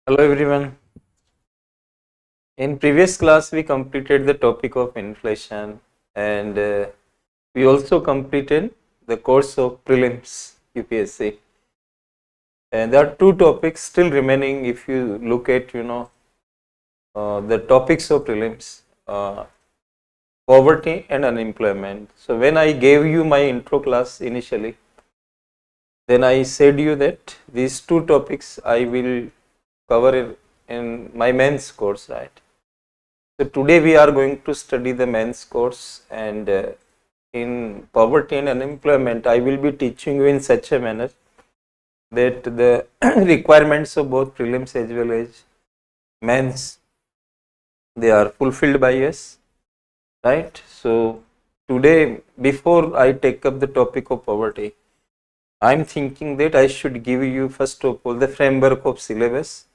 Hello everyone. In previous class we completed the topic of inflation and we also completed the course of prelims UPSC. And there are two topics still remaining if you look at the topics of prelims, poverty and unemployment. So when I gave you my intro class initially, then I said you that these two topics I will cover in my mains course, right? So today we are going to study the mains course, and in poverty and unemployment I will be teaching you in such a manner that the requirements of both prelims as well as mains, they are fulfilled by us, right? So today, before I take up the topic of poverty, I am thinking that I should give you first of all the framework of syllabus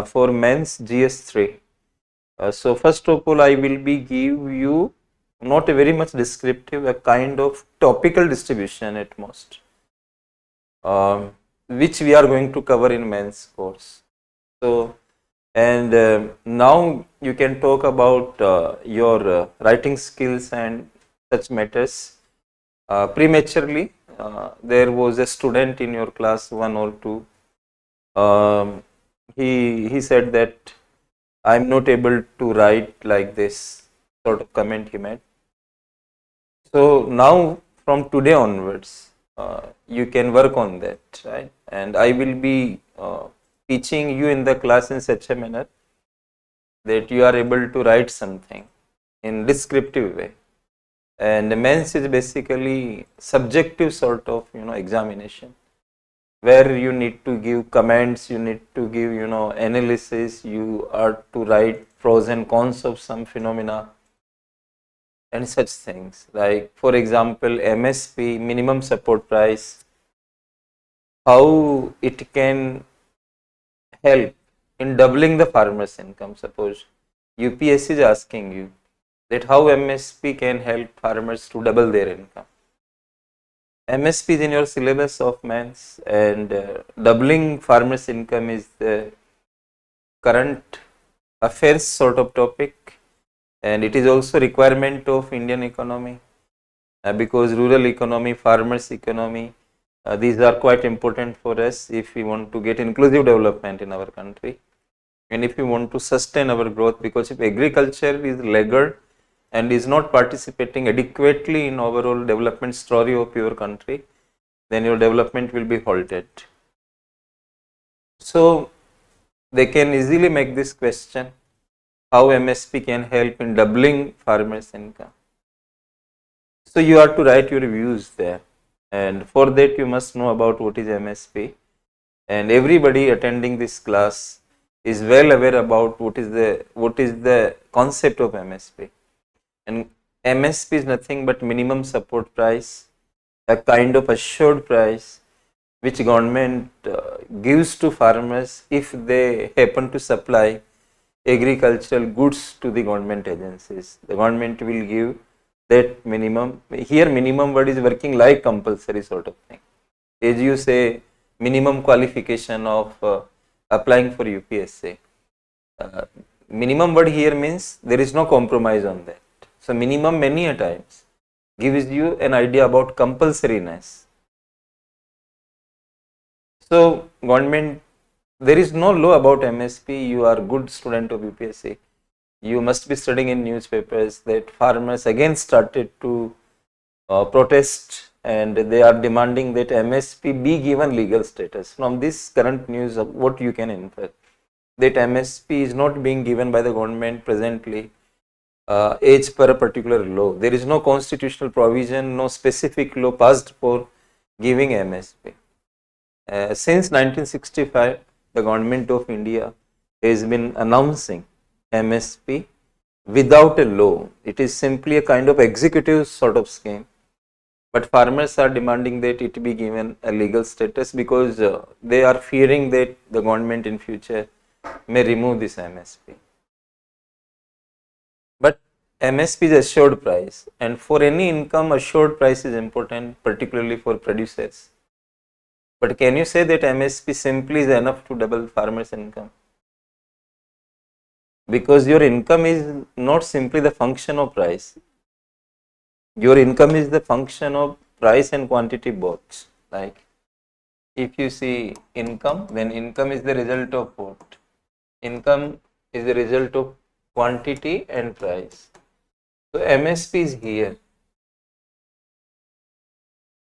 for mains GS3. So first of all, I will be give you not a very much descriptive, a kind of topical distribution at most, which we are going to cover in mains course. So, and now you can talk about your writing skills and such matters. Prematurely, there was a student in your class, one or two. Um, he said that I'm not able to write like this, sort of comment he made. So now from today onwards, you can work on that, right? And I will be teaching you in the class in such a manner that you are able to write something in descriptive way. And the mains is basically subjective sort of examination where you need to give comments, you need to give analysis, you are to write pros and cons of some phenomena and such things. Like for example, MSP, minimum support price, how it can help in doubling the farmer's income. Suppose UPSC is asking you that how MSP can help farmers to double their income. MSP is in your syllabus of maths, and doubling farmers' income is the current affairs sort of topic, and it is also requirement of Indian economy because rural economy, farmers' economy, these are quite important for us if we want to get inclusive development in our country and if we want to sustain our growth, because if agriculture is laggard and is not participating adequately in overall development story of your country, then your development will be halted. So they can easily make this question, how MSP can help in doubling farmers' income. So you have to write your views there, and for that you must know about what is MSP, and everybody attending this class is well aware about what is the concept of MSP. And MSP is nothing but minimum support price, a kind of assured price which government gives to farmers if they happen to supply agricultural goods to the government agencies. The government will give that minimum. Here minimum word is working like compulsory sort of thing. As you say, minimum qualification of applying for UPSC. Uh, Minimum word here means there is no compromise on that. So minimum many a times gives you an idea about compulsoriness. So government, there is no law about MSP. You are good student of UPSC. You must be studying in newspapers that farmers again started to protest, and they are demanding that MSP be given legal status. From this current news, of what you can infer, that MSP is not being given by the government presently as per a particular law. There is no constitutional provision, no specific law passed for giving MSP. Since 1965, the government of India has been announcing MSP without a law. It is simply a kind of executive sort of scheme. But farmers are demanding that it be given a legal status because they are fearing that the government in future may remove this MSP. But MSP is assured price, and for any income, assured price is important, particularly for producers. But can you say that MSP simply is enough to double farmers' income? Because your income is not simply the function of price. Your income is the function of price and quantity both. Like if you see income, then income is the result of what? Income is the result of quantity and price. So MSP is here.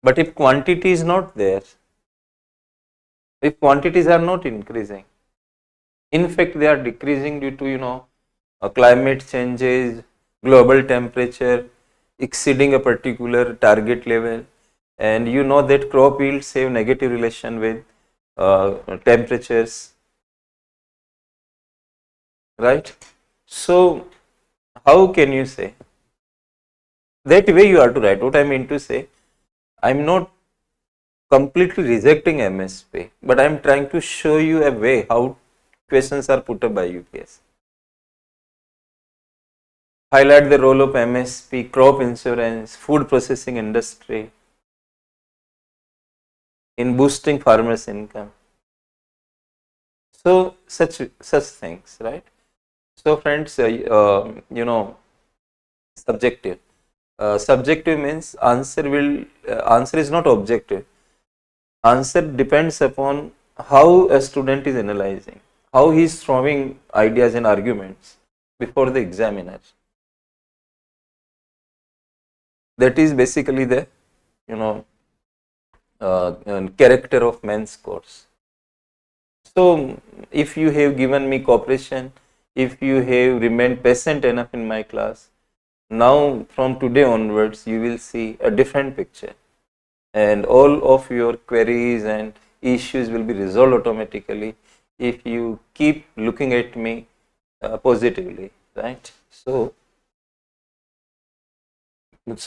But if quantity is not there, if quantities are not increasing, in fact they are decreasing due to climate changes, global temperature exceeding a particular target level, and you know that crop yields have negative relation with temperatures, right? So how can you say that way? You are to write. What I mean to say, I'm not completely rejecting MSP, but I'm trying to show you a way how questions are put up by UPS. Highlight the role of MSP, crop insurance, food processing industry in boosting farmers' income. So such things, right? So friends, subjective. Subjective means answer is not objective. Answer depends upon how a student is analyzing, how he is throwing ideas and arguments before the examiner. That is basically the you know character of men's course. So if you have given me cooperation, if you have remained patient enough in my class, now from today onwards you will see a different picture, and all of your queries and issues will be resolved automatically if you keep looking at me positively, right? So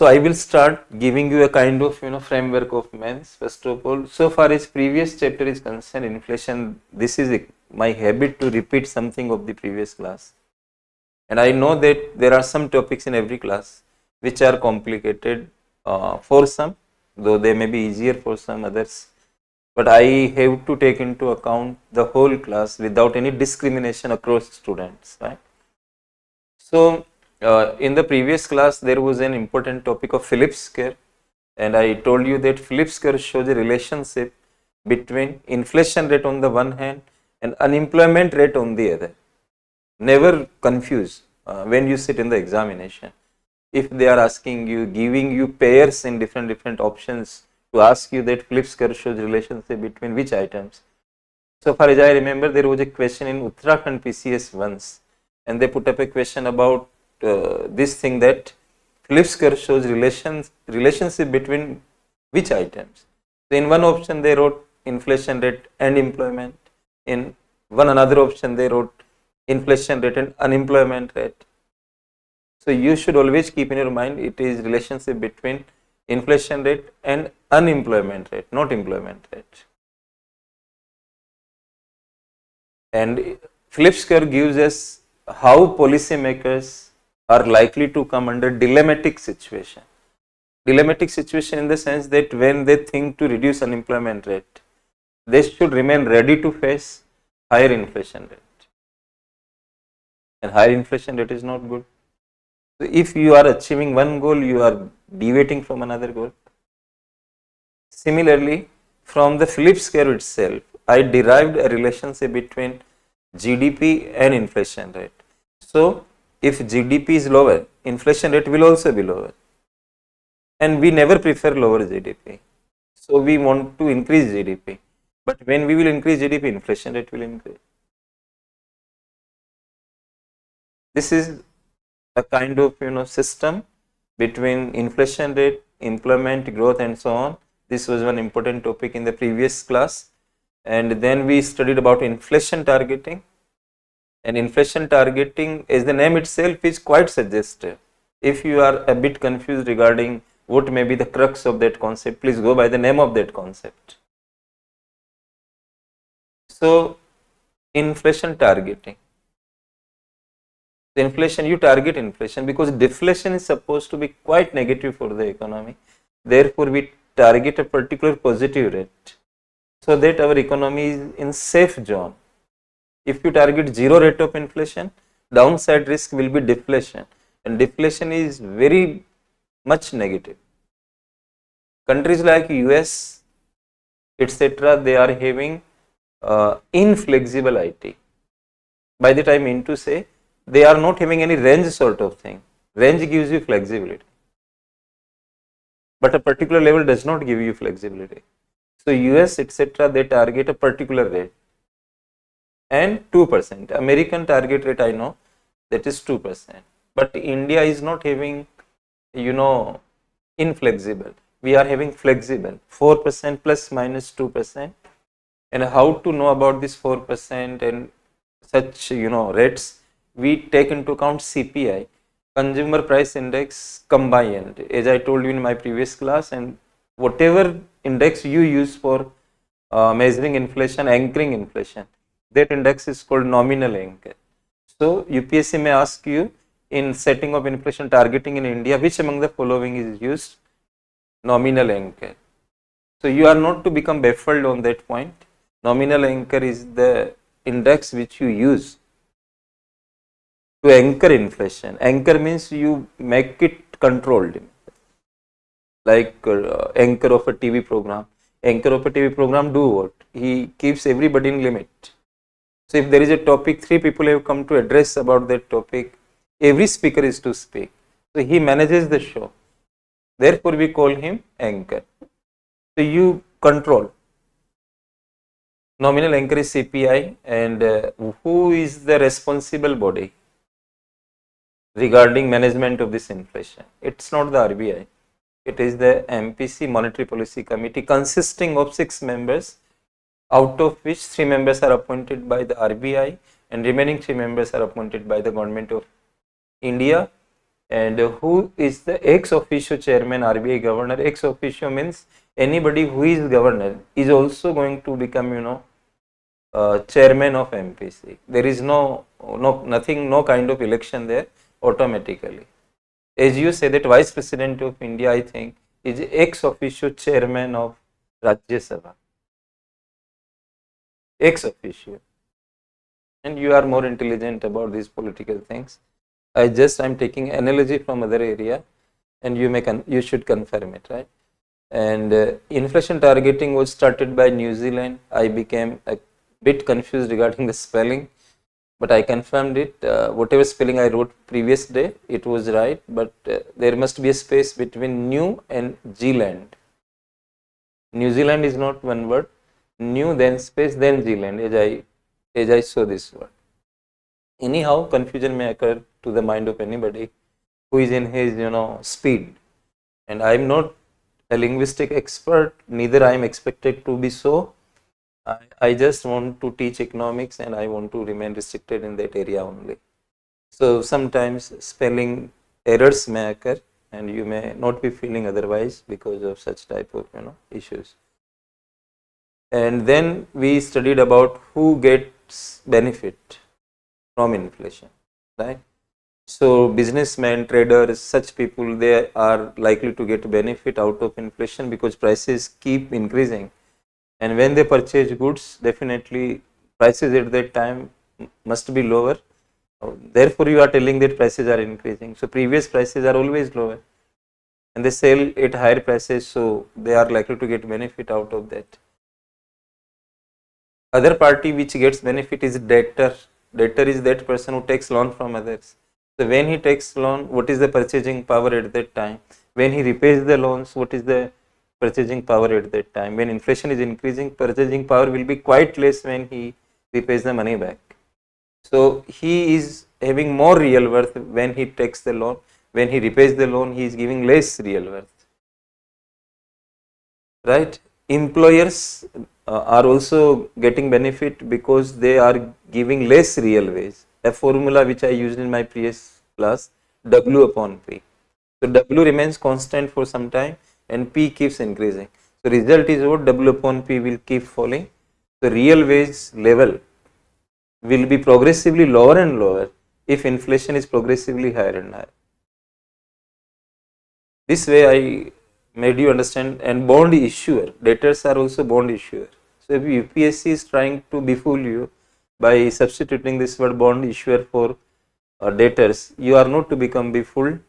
I will start giving you a kind of framework of men's. First of all, so far as previous chapter is concerned, inflation, this is my habit to repeat something of the previous class, and I know that there are some topics in every class which are complicated for some, though they may be easier for some others, but I have to take into account the whole class without any discrimination across students, right? So in the previous class there was an important topic of Phillips scale, and I told you that Phillips scale shows a relationship between inflation rate on the one hand and unemployment rate on the other. Never confuse when you sit in the examination. If they are asking you, giving you pairs in different options to ask you that Phillips curve shows relationship between which items. So far as I remember, there was a question in Uttarakhand PCS once, and they put up a question about this thing that Phillips curve shows relationship between which items. So in one option they wrote inflation rate and employment. In one another option they wrote inflation rate and unemployment rate. So you should always keep in your mind it is relationship between inflation rate and unemployment rate, not employment rate. And Phillips curve gives us how policymakers are likely to come under dilemmatic situation. Dilemmatic situation in the sense that when they think to reduce unemployment rate, they should remain ready to face higher inflation rate. And higher inflation rate is not good. So if you are achieving one goal, you are deviating from another goal. Similarly, from the Phillips curve itself, I derived a relationship between GDP and inflation rate. So if GDP is lower, inflation rate will also be lower. And we never prefer lower GDP. So we want to increase GDP. But when we will increase GDP, inflation rate will increase. This is a kind of system between inflation rate, employment growth, and so on. This was one important topic in the previous class. And then we studied about inflation targeting. And inflation targeting, as the name itself, is quite suggestive. If you are a bit confused regarding what may be the crux of that concept, please go by the name of that concept. So inflation targeting. The inflation, you target inflation because deflation is supposed to be quite negative for the economy. Therefore, we target a particular positive rate. so that our economy is in safe zone. If you target zero rate of inflation, downside risk will be deflation, and deflation is very much negative. Countries like US, etc., they are having inflexible IT. By that I mean to say, they are not having any range sort of thing. Range gives you flexibility, but a particular level does not give you flexibility. So US, etc., they target a particular rate and 2%. American target rate I know, that is 2%. But India is not having, inflexible. We are having flexible 4% plus minus 2%. And how to know about this 4% and such rates? We take into account CPI, Consumer Price Index combined, as I told you in my previous class, and whatever index you use for measuring inflation, anchoring inflation, that index is called nominal anchor. So UPSC may ask you, in setting of inflation targeting in India, which among the following is used? Nominal anchor. So you are not to become baffled on that point. Nominal anchor is the index which you use to anchor inflation. Anchor means you make it controlled, like anchor of a TV program. Anchor of a TV program do what? He keeps everybody in limit. So if there is a topic, 3 people have come to address about that topic, every speaker is to speak. So he manages the show. Therefore we call him anchor. So you control. Nominal anchor is CPI, and who is the responsible body regarding management of this inflation? It's not the RBI. It is the MPC, Monetary Policy Committee, consisting of 6 members, out of which 3 members are appointed by the RBI and remaining 3 members are appointed by the Government of India. And who is the ex officio chairman, RBI governor? Ex officio means anybody who is governor is also going to become, chairman of MPC. There is no kind of election there automatically. As you say that Vice President of India, I think, is ex officio chairman of Rajya Sabha. Ex officio. And you are more intelligent about these political things. I'm taking analogy from other area, and you should confirm it, right? And inflation targeting was started by New Zealand. I became a bit confused regarding the spelling, but I confirmed it. Whatever spelling I wrote previous day, it was right, but there must be a space between New and Zealand. New Zealand is not one word. New, then space, then Zealand, as I saw this word. Anyhow, confusion may occur to the mind of anybody who is in his speed, and I am not a linguistic expert, neither I am expected to be so. I just want to teach economics and I want to remain restricted in that area only. So sometimes spelling errors may occur and you may not be feeling otherwise because of such type of issues. And then we studied about who gets benefit from inflation, right? So businessmen, traders, such people, they are likely to get benefit out of inflation because prices keep increasing. And when they purchase goods, definitely prices at that time must be lower. Therefore, you are telling that prices are increasing. So previous prices are always lower. And they sell at higher prices, so they are likely to get benefit out of that. Other party which gets benefit is debtor. Debtor is that person who takes loan from others. So when he takes loan, what is the purchasing power at that time? When he repays the loans, what is the purchasing power at that time? When inflation is increasing, purchasing power will be quite less when he repays the money back. So he is having more real worth when he takes the loan. When he repays the loan, he is giving less real worth. Right? Employers are also getting benefit because they are giving less real wage. A formula which I used in my previous class, W upon P. So W remains constant for some time and P keeps increasing. So result is what? W upon P will keep falling. The real wage level will be progressively lower and lower if inflation is progressively higher and higher. This way I made you understand. And bond issuer, debtors are also bond issuer. So if UPSC is trying to befool you by substituting this word bond issuer for debtors, you are not to become befooled.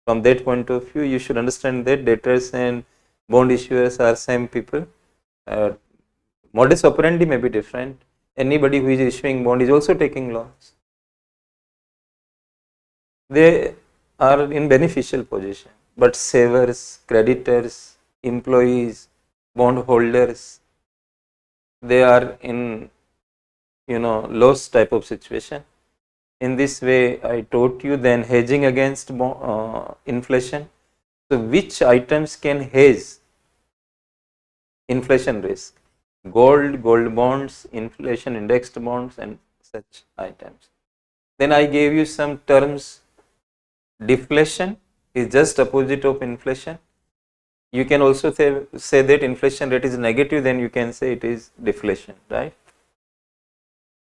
From that point of view, you should understand that debtors and bond issuers are same people. Modus operandi may be different. Anybody who is issuing bond is also taking loans. They are in beneficial position, but savers, creditors, employees, bondholders, they are in loss type of situation. In this way, I taught you then hedging against inflation. So which items can hedge inflation risk? Gold, gold bonds, inflation indexed bonds, and such items. Then I gave you some terms. Deflation is just opposite of inflation. You can also say that inflation rate is negative, then you can say it is deflation, right?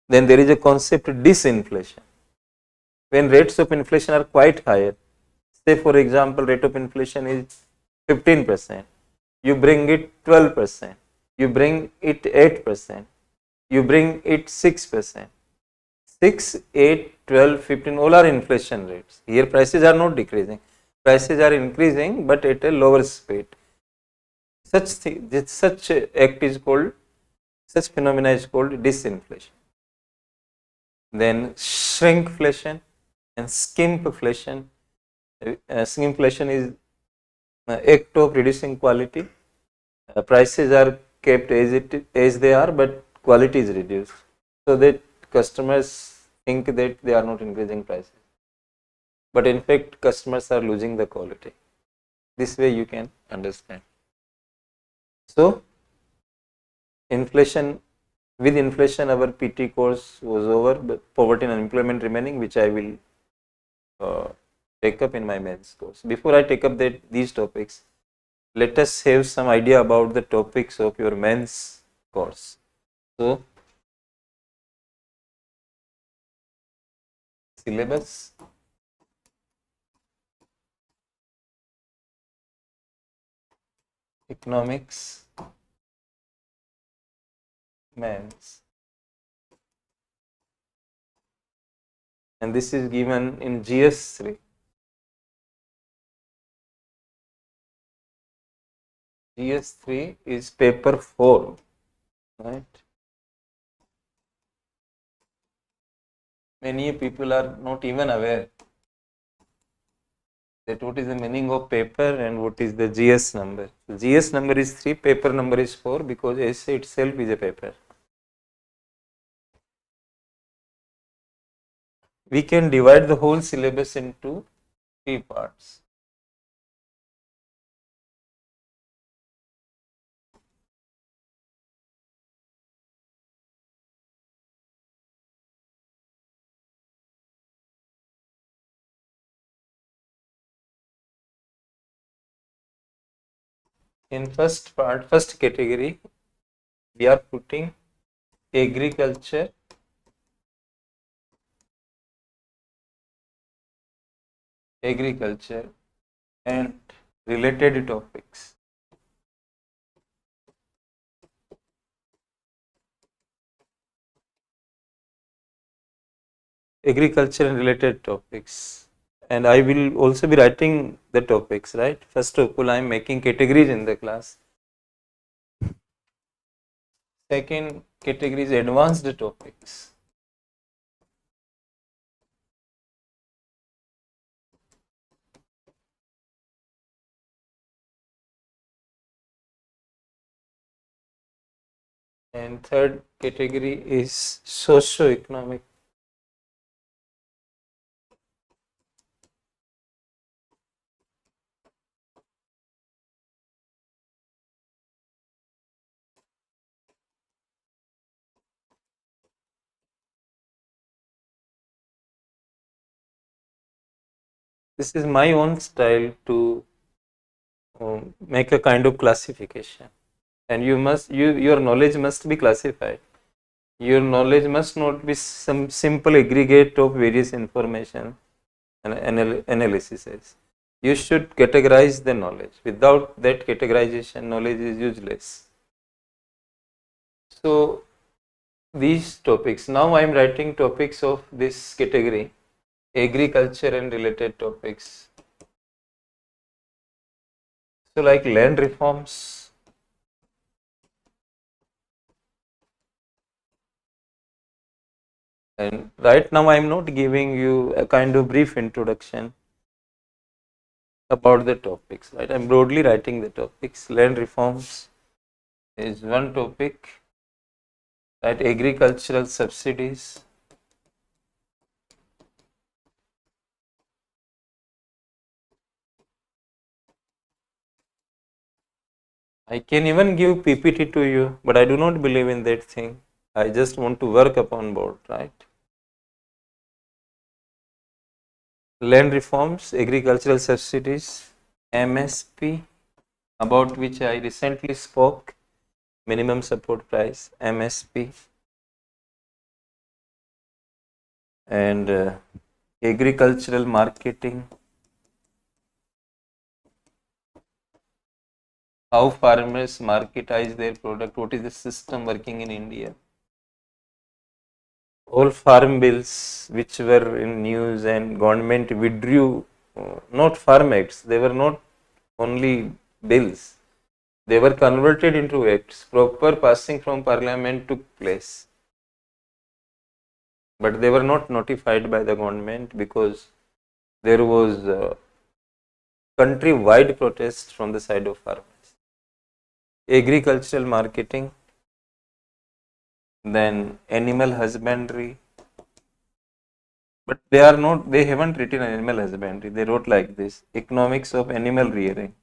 Then there is a concept disinflation. When rates of inflation are quite higher, say for example rate of inflation is 15%, you bring it 12%, you bring it 8%, you bring it 6%. 6, 8, 12, 15 all are inflation rates. Here prices are not decreasing, prices are increasing but at a lower speed. Such act is called, such phenomena is called disinflation. Then shrinkflation and skimpflation. Skimpflation is act of reducing quality. Prices are kept as they are, but quality is reduced, so that customers think that they are not increasing prices, but in fact customers are losing the quality. This way you can understand. So inflation, with inflation our PT course was over, but poverty and unemployment remaining, which I will take up in my mains course. Before I take up these topics, let us have some idea about the topics of your mains course. So syllabus, economics, mains, and this is given in GS3. GS3 is paper 4, right? Many people are not even aware that what is the meaning of paper and what is the GS number. So GS number is 3, paper number is 4, because essay itself is a paper. We can divide the whole syllabus into 3 parts. In first part, first category, we are putting agriculture, and related topics. Agriculture and related topics, and I will also be writing the topics, right? First of all, I am making categories in the class. Second category is advanced topics. And third category is socio-economic. This is my own style to make a kind of classification, and your knowledge must be classified. Your knowledge must not be some simple aggregate of various information and analysis. You should categorize the knowledge. Without that categorization, knowledge is useless. So these topics, now I am writing topics of this category, agriculture and related topics. So like land reforms, and right now I am not giving you a kind of brief introduction about the topics, right? I am broadly writing the topics. Land reforms is one topic, right? Agricultural subsidies, I can even give PPT to you, but I do not believe in that thing. I just want to work upon board, right? Land reforms, agricultural subsidies, MSP, about which I recently spoke, minimum support price, MSP, and agricultural marketing, how farmers marketize their product, what is the system working in India. All farm bills which were in news and government withdrew, not farm acts, they were not only bills, they were converted into acts. Proper passing from parliament took place, but they were not notified by the government because there was country-wide protest from the side of farmers. Agricultural marketing, then animal husbandry, but they are not, they haven't written animal husbandry, they wrote like this, economics of animal rearing.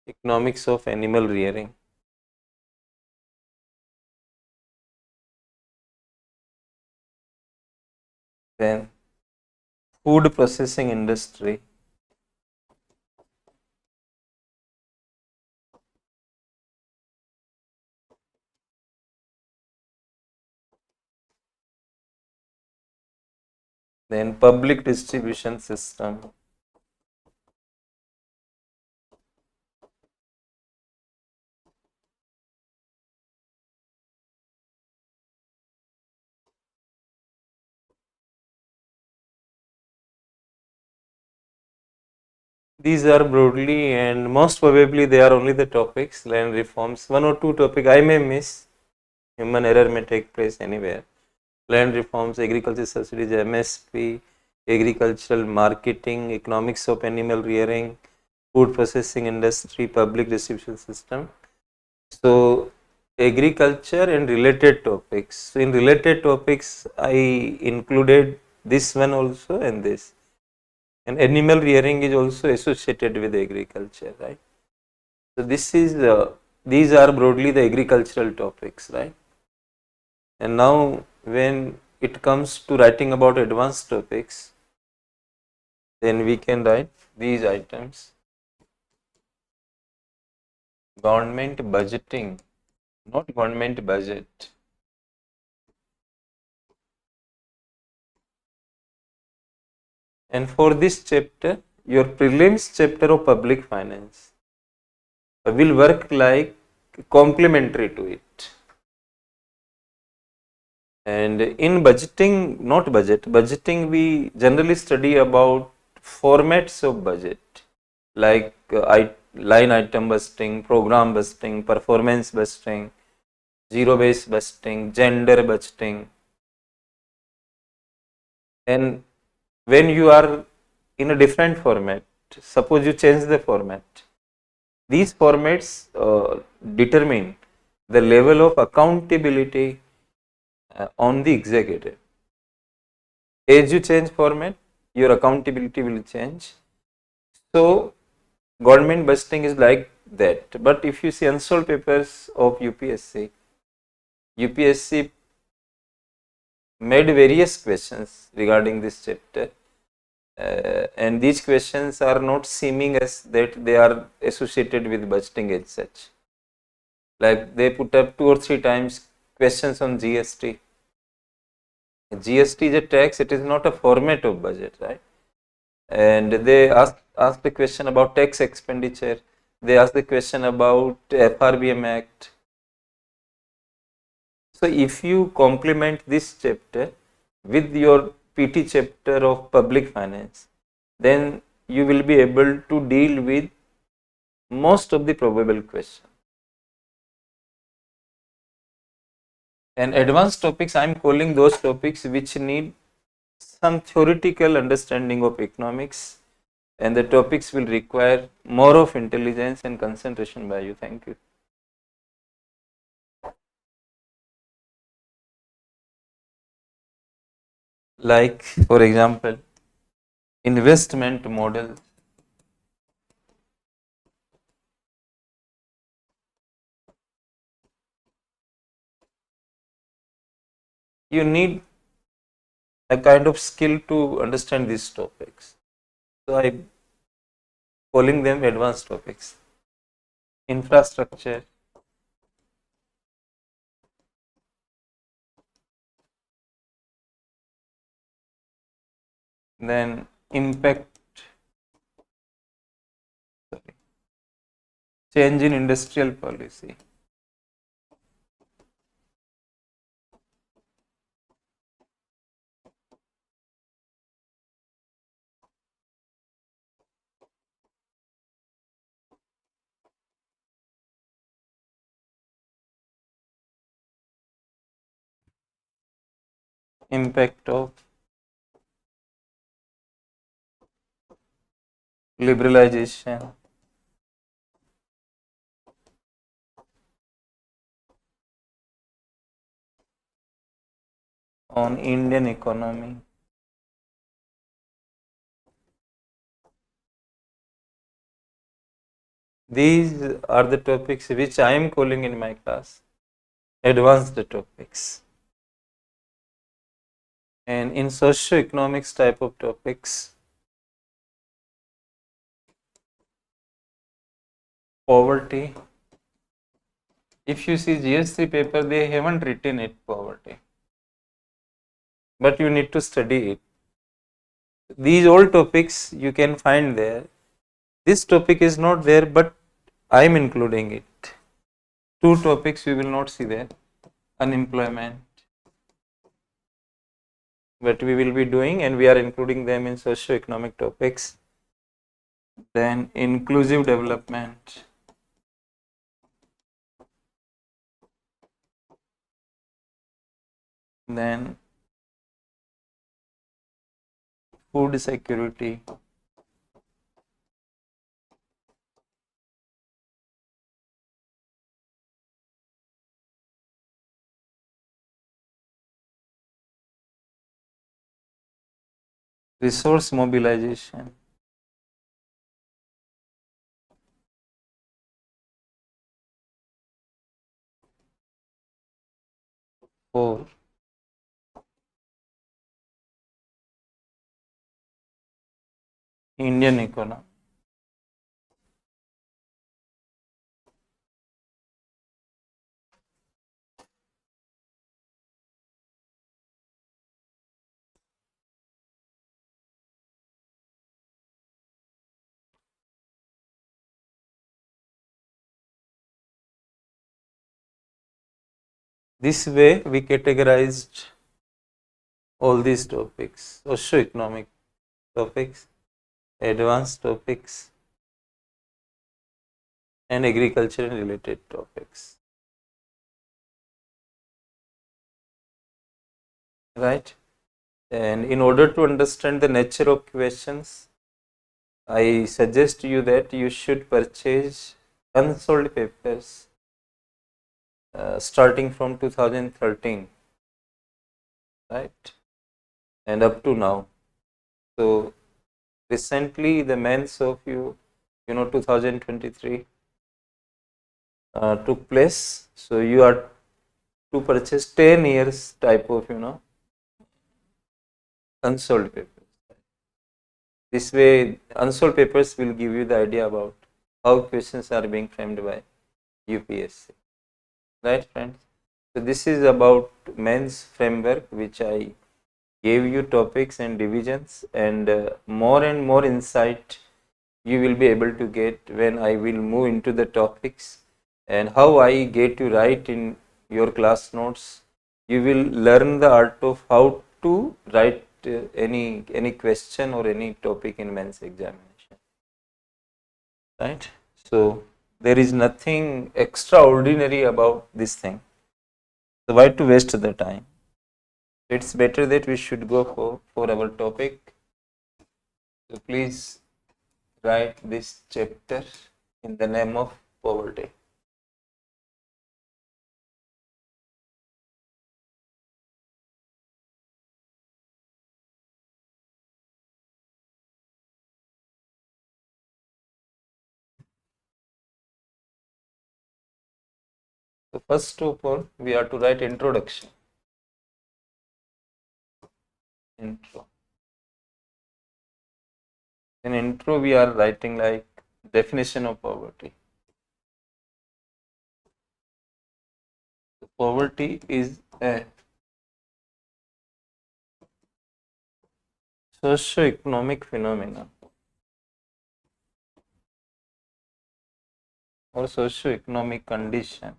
Economics of animal rearing. Then food processing industry. Then public distribution system. These are broadly and most probably they are only the topics, land reforms. One or two topic I may miss. Human error may take place anywhere. Land reforms, agriculture subsidies, MSP, agricultural marketing, economics of animal rearing, food processing industry, public distribution system. So agriculture and related topics. So in related topics, I included this one also and this. And animal rearing is also associated with agriculture, right? So this is these are broadly the agricultural topics, right? And now when it comes to writing about advanced topics, then we can write these items. Government budgeting, not government budget. And for this chapter, your prelims chapter of public finance will work like complementary to it. And in budgeting, not budget, budgeting we generally study about formats of budget like line item budgeting, program budgeting, performance budgeting, zero based budgeting, gender budgeting. And when you are in a different format, suppose you change the format, these formats determine the level of accountability on the executive. As you change format, your accountability will change. So government budgeting is like that. But if you see unsolved papers of UPSC, UPSC made various questions regarding this chapter. And these questions are not seeming as that they are associated with budgeting as such. Like they put up 2 or 3 times questions on GST. GST is a tax, it is not a format of budget, right? And they ask the question about tax expenditure. They ask the question about FRBM Act. So if you complement this chapter with your PT chapter of public finance, then you will be able to deal with most of the probable questions. And advanced topics, I am calling those topics which need some theoretical understanding of economics, and the topics will require more of intelligence and concentration by you. Thank you. Like, for example, investment model. You need a kind of skill to understand these topics. So I'm calling them advanced topics. Infrastructure, then change in industrial policy, impact of liberalization on Indian economy. These are the topics which I am calling in my class advanced topics. And in socio-economics type of topics, poverty. If you see GS3 paper, they haven't written it poverty, but you need to study it. These all topics you can find there. This topic is not there, but I am including it. Two topics you will not see there: unemployment, but we will be doing, and we are including them in socio-economic topics. Then inclusive development, then food security, resource mobilization, for Indian economy. This way we categorized all these topics: socio-economic topics, advanced topics, and agriculture and related topics. Right? And in order to understand the nature of questions, I suggest you that you should purchase unsold papers starting from 2013, right, and up to now. So recently the men's of 2023 took place. So you are to purchase 10 years type of unsold papers. This way unsold papers will give you the idea about how questions are being framed by UPSC. Right, friends? So this is about men's framework, which I gave you topics and divisions, and more insight you will be able to get when I will move into the topics and how I get to write in your class notes. You will learn the art of how to write any question or any topic in men's examination, right? So there is nothing extraordinary about this thing. So why to waste the time? It's better that we should go for our topic. So please write this chapter in the name of poverty. So first of all, we are to write introduction. Intro. In intro, we are writing like definition of poverty. Poverty is a socio-economic phenomenon or socio-economic condition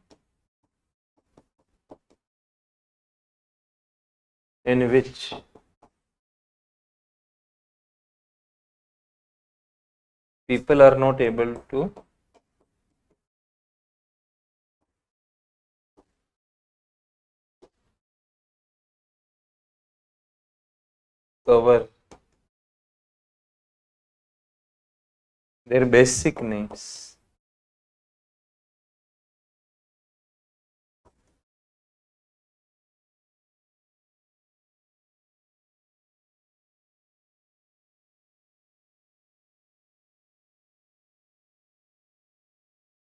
in which people are not able to cover their basic needs.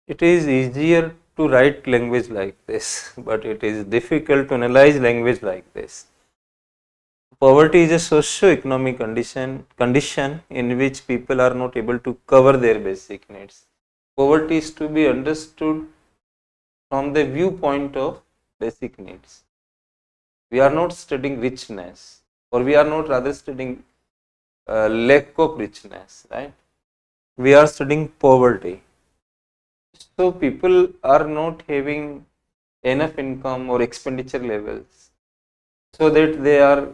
It is easier to write language like this, but it is difficult to analyze language like this. Poverty is a socio-economic condition in which people are not able to cover their basic needs. Poverty is to be understood from the viewpoint of basic needs. We are not studying richness, or we are not rather studying lack of richness, right? We are studying poverty. So people are not having enough income or expenditure levels so that they are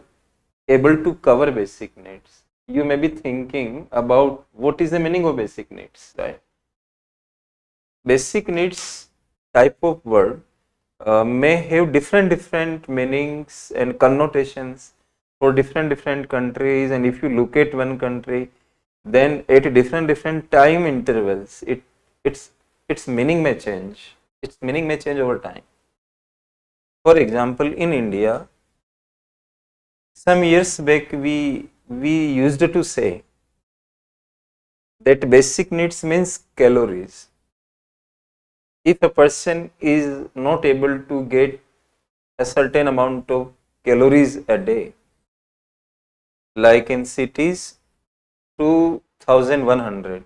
able to cover basic needs. You may be thinking about what is the meaning of basic needs, right? Basic needs type of word may have different meanings and connotations for different countries, and if you look at one country, then at different time intervals, its meaning may change. Its meaning may change over time. For example, in India, some years back we used to say that basic needs means calories. If a person is not able to get a certain amount of calories a day, like in cities 2100,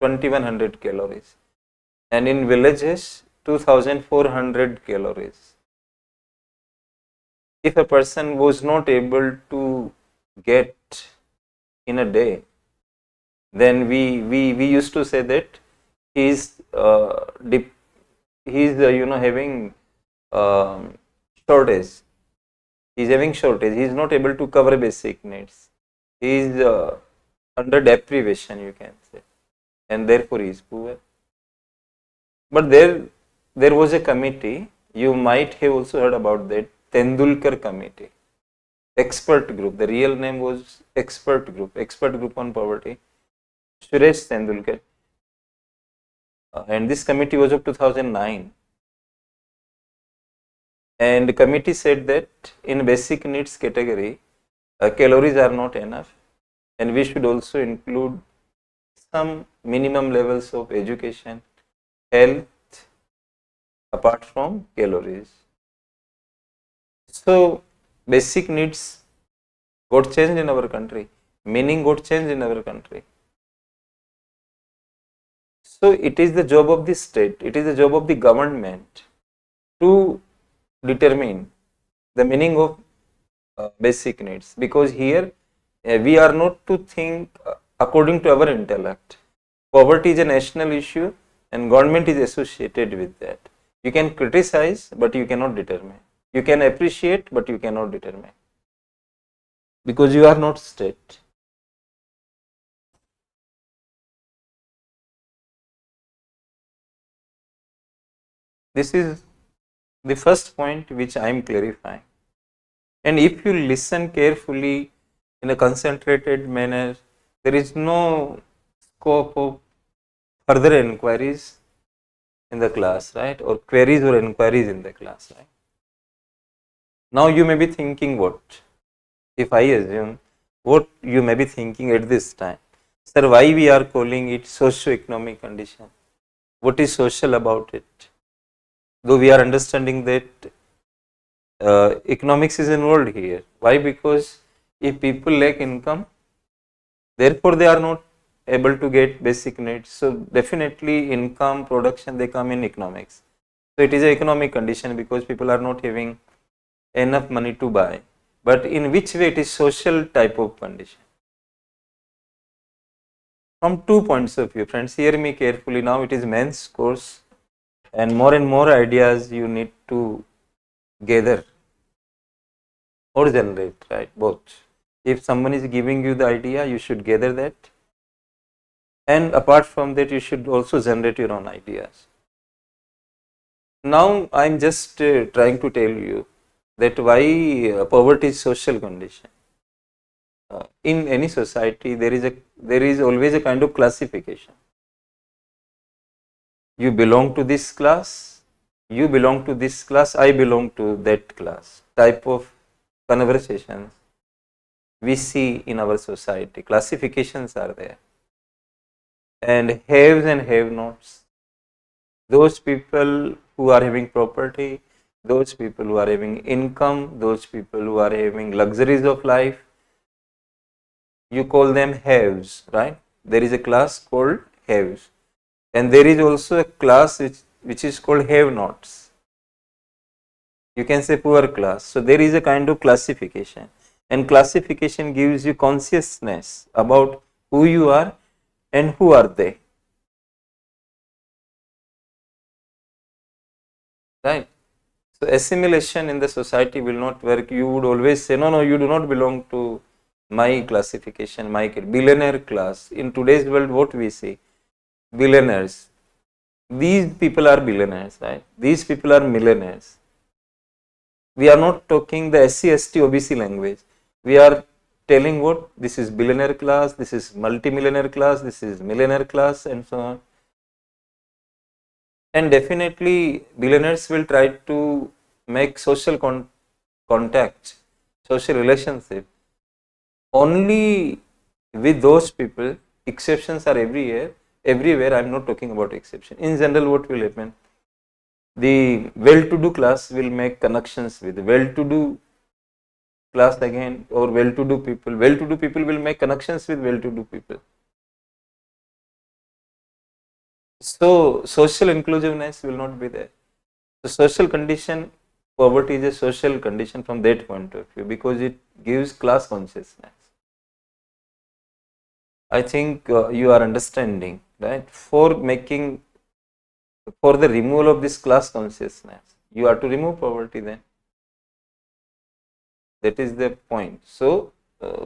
2100 calories, and in villages 2400 calories. If a person was not able to get in a day, then we used to say that he's having um, shortage. He's having shortage. He's not able to cover basic needs. He's under deprivation, you can say, and therefore he is poor. But there was a committee. You might have also heard about that Tendulkar committee, expert group. The real name was expert group on poverty. Suresh Tendulkar, and this committee was of 2009. And the committee said that in basic needs category, calories are not enough, and we should also include some minimum levels of education, health, apart from calories. So basic needs got changed in our country. Meaning got changed in our country. So it is the job of the state, it is the job of the government to determine the meaning of basic needs, because here we are not to think according to our intellect. Poverty is a national issue and government is associated with that. You can criticize but you cannot determine. You can appreciate but you cannot determine, because you are not state. This is the first point which I am clarifying. And if you listen carefully in a concentrated manner, there is no scope of further inquiries in the class, right? Or queries or inquiries in the class, right? Now you may be thinking what? If I assume what you may be thinking at this time, sir, why we are calling it socio-economic condition? What is social about it? Though we are understanding that economics is involved here. Why? Because if people lack income, therefore they are not able to get basic needs. So definitely income, production, they come in economics. So it is an economic condition because people are not having enough money to buy. But in which way it is social type of condition? From 2 points of view, friends, hear me carefully. Now it is men's course and more ideas you need to gather or generate, right? Both. If someone is giving you the idea, you should gather that. And apart from that, you should also generate your own ideas. Now I am just trying to tell you that why poverty is social condition. In any society, there is always a kind of classification. You belong to this class, you belong to this class, I belong to that class. Type of conversations we see in our society. Classifications are there. And haves and have nots. Those people who are having property, those people who are having income, those people who are having luxuries of life, you call them haves, right? There is a class called haves. And there is also a class which is called have nots. You can say poor class. So there is a kind of classification. And classification gives you consciousness about who you are and who are they. Right? So assimilation in the society will not work. You would always say, no, you do not belong to my classification, my billionaire class. In today's world, what we see? Billionaires. These people are billionaires, right? These people are millionaires. We are not talking the SC, ST, OBC language. We are telling what? This is billionaire class, this is multimillionaire class, this is millionaire class, and so on. And definitely billionaires will try to make social contact, social relationship only with those people. Exceptions are everywhere. I am not talking about exception. In general, what will happen? The well-to-do class will make connections with well-to-do class again, or well-to-do people. Well-to-do people will make connections with well-to-do people. So social inclusiveness will not be there. The social condition, poverty is a social condition from that point of view because it gives class consciousness. I think you are understanding, right? For the removal of this class consciousness, you have to remove poverty then. That is the point. So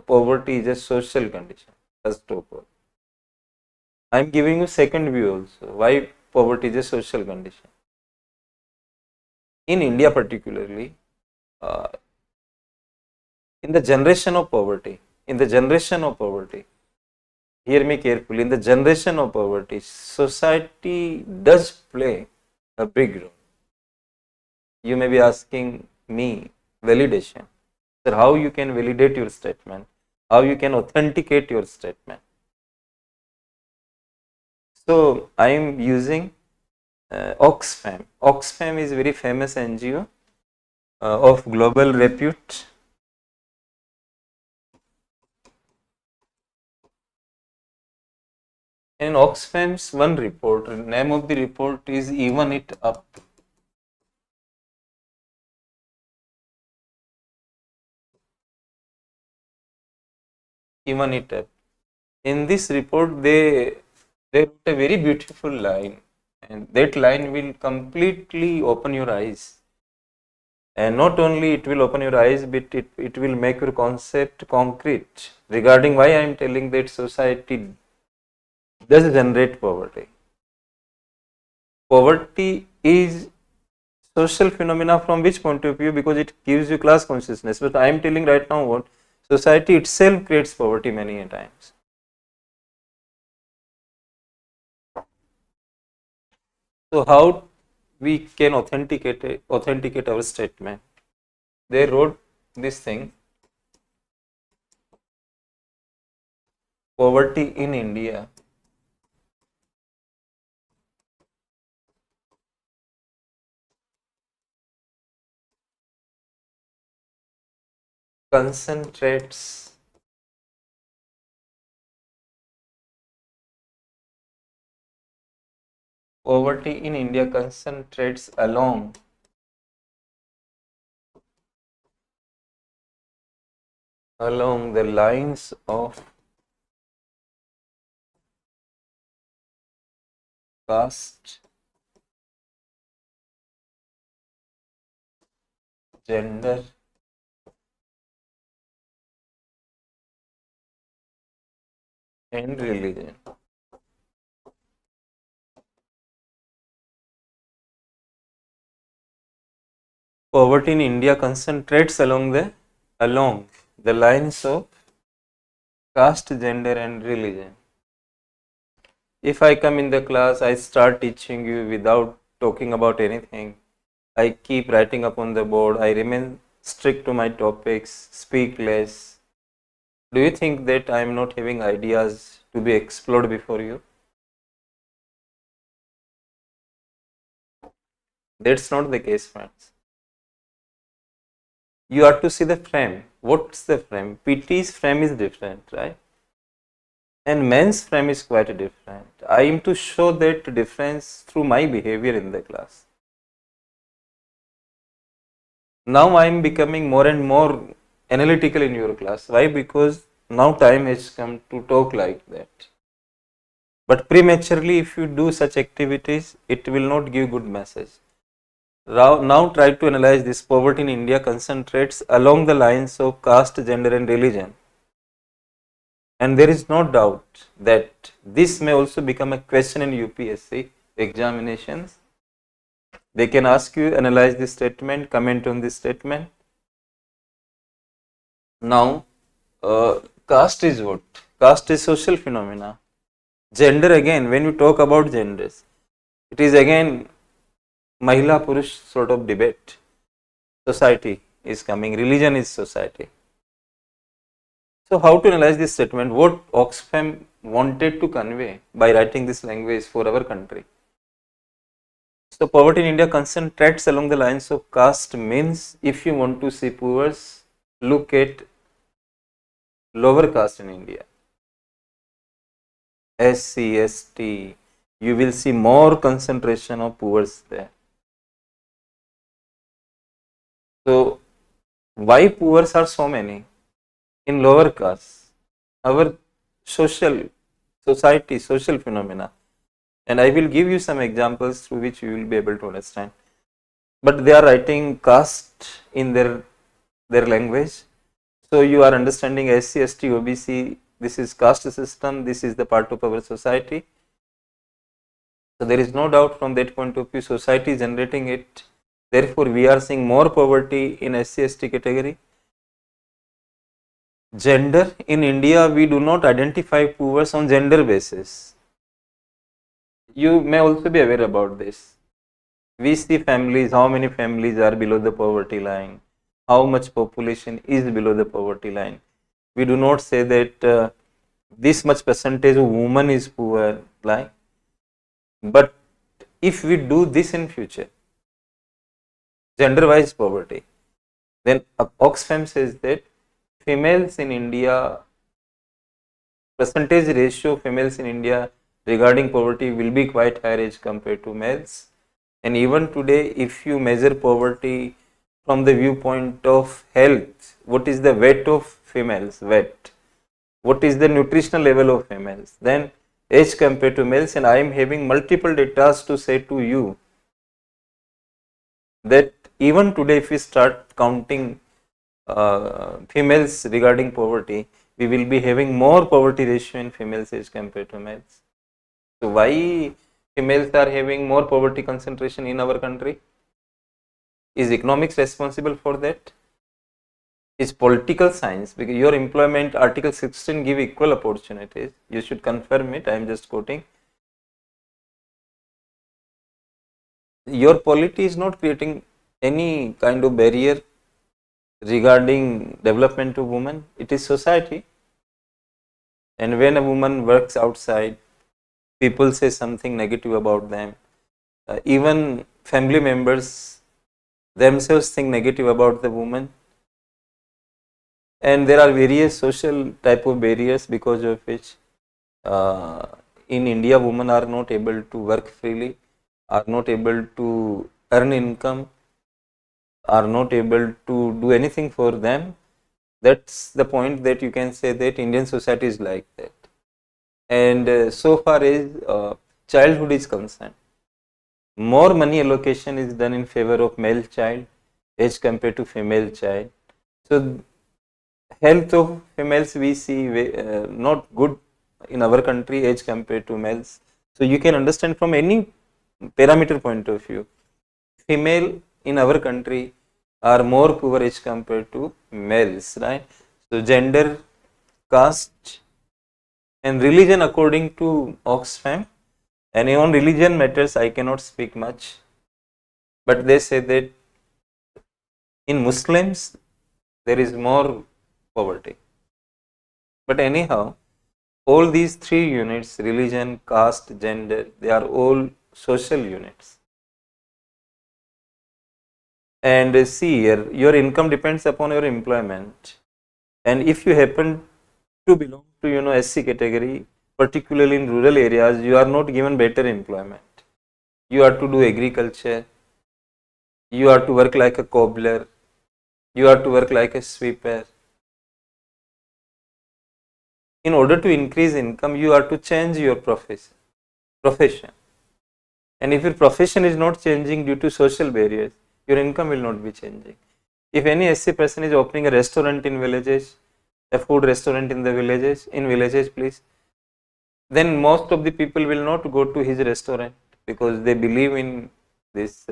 poverty is a social condition, first of all. I am giving you second view also. Why poverty is a social condition? In India particularly, uh, in the generation of poverty, hear me carefully, in the generation of poverty, society does play a big role. You may be asking me validation. Sir, how you can validate your statement? How you can authenticate your statement? So I am using Oxfam. Oxfam is very famous NGO of global repute. In Oxfam's one report, name of the report is Even It Up. Humanitab. In this report, they wrote a very beautiful line, and that line will completely open your eyes. And not only it will open your eyes, but it will make your concept concrete regarding why I am telling that society does generate poverty. Poverty is social phenomena from which point of view? Because it gives you class consciousness. But I am telling right now what society itself creates poverty many a times. So how we can authenticate our statement? They wrote this thing: poverty in India concentrates along the lines of caste, gender, and religion. Poverty in India concentrates along the lines of caste, gender, and religion. If I come in the class, I start teaching you without talking about anything. I keep writing up on the board. I remain strict to my topics, speak less. Do you think that I am not having ideas to be explored before you? That's not the case, friends. You have to see the frame. What's the frame? PT's frame is different, right? And men's frame is quite different. I am to show that difference through my behavior in the class. Now I am becoming more and more analytical in your class. Why? Because now time has come to talk like that. But prematurely, if you do such activities, it will not give good message. Now try to analyze this. Poverty in India concentrates along the lines of caste, gender, and religion. And there is no doubt that this may also become a question in UPSC examinations. They can ask you, analyze this statement, comment on this statement. Now, caste is what? Caste is social phenomena. Gender, again, when you talk about genders, it is again Mahila Purush sort of debate. Society is coming, religion is society. So how to analyze this statement? What Oxfam wanted to convey by writing this language for our country? So poverty in India concentrates along the lines of caste means if you want to see poor, look at lower caste in India. SC, ST, you will see more concentration of poor there. So why poor are so many in lower caste? Our social phenomena. And I will give you some examples through which you will be able to understand. But they are writing caste in their language. So you are understanding SC, ST, OBC, this is caste system, this is the part of our society. So there is no doubt from that point of view, society is generating it. Therefore, we are seeing more poverty in SC, ST category. Gender, in India, we do not identify poor on gender basis. You may also be aware about this. We see families, how many families are below the poverty line, how much population is below the poverty line. We do not say that this much percentage of women is poor, like. But if we do this in future, gender-wise poverty, then Oxfam says that females in India, percentage ratio of females in India regarding poverty will be quite higher as compared to males. And even today, if you measure poverty from the viewpoint of health, what is the weight of females? Weight. what is the nutritional level of females, then age compared to males, and I am having multiple data to say to you that even today if we start counting females regarding poverty, we will be having more poverty ratio in females as compared to males. So why females are having more poverty concentration in our country? Is economics responsible for that? Is political science? Because your employment article 16 give equal opportunities. You should confirm it. I am just quoting. Your polity is not creating any kind of barrier regarding development to women. It is society. And when a woman works outside, people say something negative about them. Even family members themselves think negative about the woman. And there are various social type of barriers because of which uh, in India women are not able to work freely, are not able to earn income, are not able to do anything for them. That's the point that you can say that Indian society is like that. And so far as childhood is concerned, more money allocation is done in favor of male child as compared to female child. So health of females we see not good in our country as compared to males. So you can understand from any parameter point of view, female in our country are more poor as compared to males, right? So gender, caste, and religion according to Oxfam, and even religion matters. I cannot speak much, but they say that in Muslims there is more poverty. But anyhow, all these three units, religion, caste, gender, they are all social units. And see here, your income depends upon your employment. And if you happen to belong to SC category, particularly in rural areas, you are not given better employment. You are to do agriculture, you are to work like a cobbler, you are to work like a sweeper. In order to increase income, you are to change your profession. And if your profession is not changing due to social barriers, your income will not be changing. If any SC person is opening a restaurant in villages, a food restaurant in the villages please, then most of the people will not go to his restaurant because they believe in this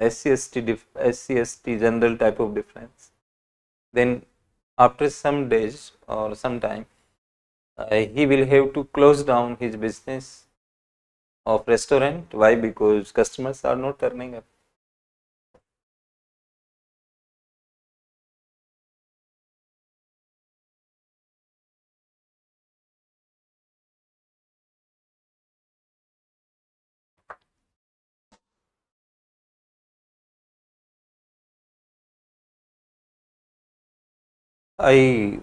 SC/ST general type of difference. Then after some days or some time, he will have to close down his business of restaurant. Why? Because customers are not turning up. I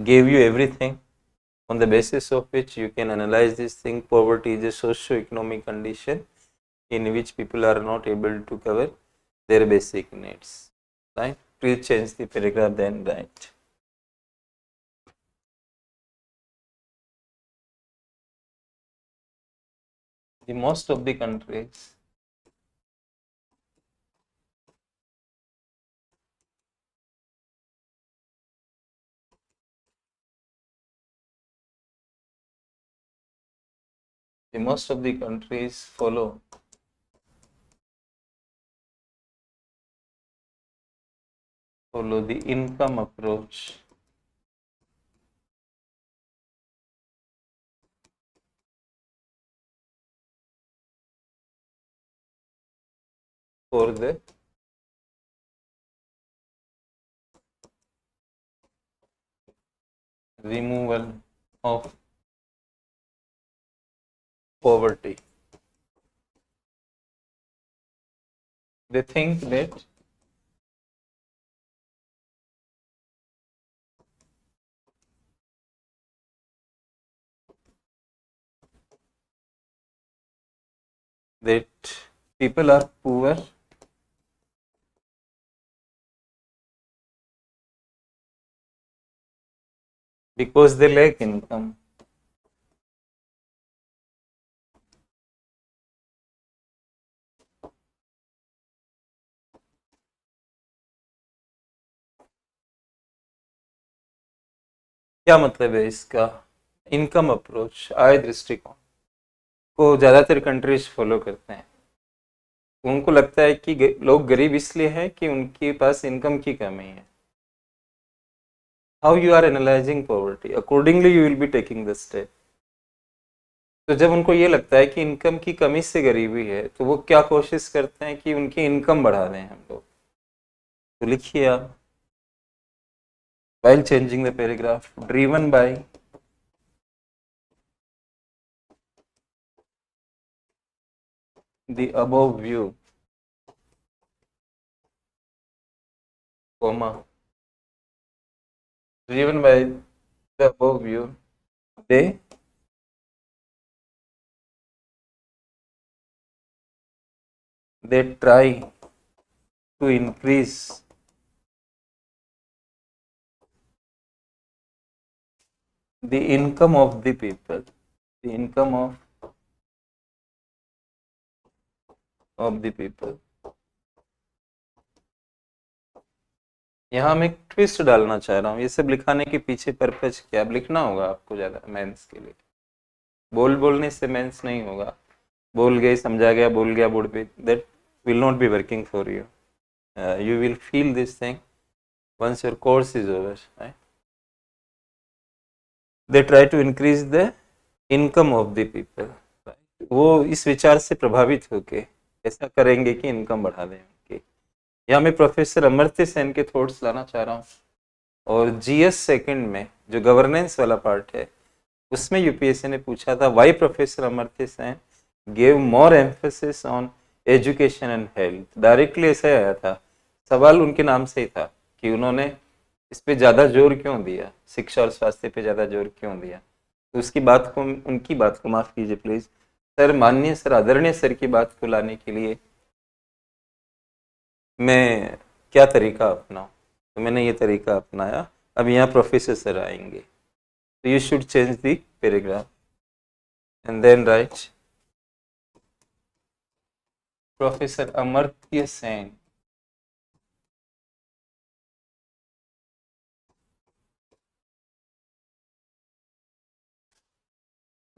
gave you everything on the basis of which you can analyze this thing. Poverty is a socio-economic condition in which people are not able to cover their basic needs. Right? Please change the paragraph then, right? The most of the countries, follow the income approach for the removal of poverty. They think that people are poor because they lack income. क्या मतलब है इसका? Income approach, आय दृष्टिकोण को ज़्यादातर countries follow करते हैं। उनको लगता है कि लोग गरीब इसलिए हैं कि उनके पास इनकम की कमी है। How you are analysing poverty, accordingly you will be taking the step. तो जब उनको ये लगता है कि इनकम की कमी से गरीबी है, तो वो क्या कोशिश करते हैं कि उनकी इनकम बढ़ा दें हम लोग। तो लिखिए आप, while changing the paragraph, driven by the above view, comma, driven by the above view, they try to increase the income of the people, the income of the people. यहाँ मैं एक ट्विस्ट डालना चाह रहा हूँ। ये सब लिखाने के पीछे पर्पज क्या, अब लिखना होगा आपको ज़्यादा मेंस के लिए। बोलने से मेंस नहीं होगा। बोल गए, समझा गया, बोल गया बोर्ड पे, that will not be working for you. You will feel this thing once your course is over, right? They try to increase the income of the people, right? वो इस विचार से प्रभावित होके ऐसा करेंगे कि इनकम बढ़ा दें उनकी। यहाँ मैं प्रोफेसर अमर्त्य सेन के थॉट्स लाना चाह रहा हूँ। और जीएस सेकंड में जो गवर्नेंस वाला पार्ट है, उसमें यूपीएससी ने पूछा था, why professor Amartya Sen gave more emphasis on education and health. Directly ऐसा आया था, सवाल उनके नाम से ही था कि उन्होंने इस पे ज़्यादा जोर क्यों दिया, शिक्षा और स्वास्थ्य पे ज़्यादा जोर क्यों दिया। तो उसकी बात को, उनकी बात को माफ़ कीजिए प्लीज़ सर, माननीय सर, आदरणीय सर की बात को लाने के लिए मैं क्या तरीका अपनाऊं, तो मैंने ये तरीका अपनाया। अब यहाँ प्रोफेसर सर आएंगे, तो you should change the paragraph and then write professor Amartya Sen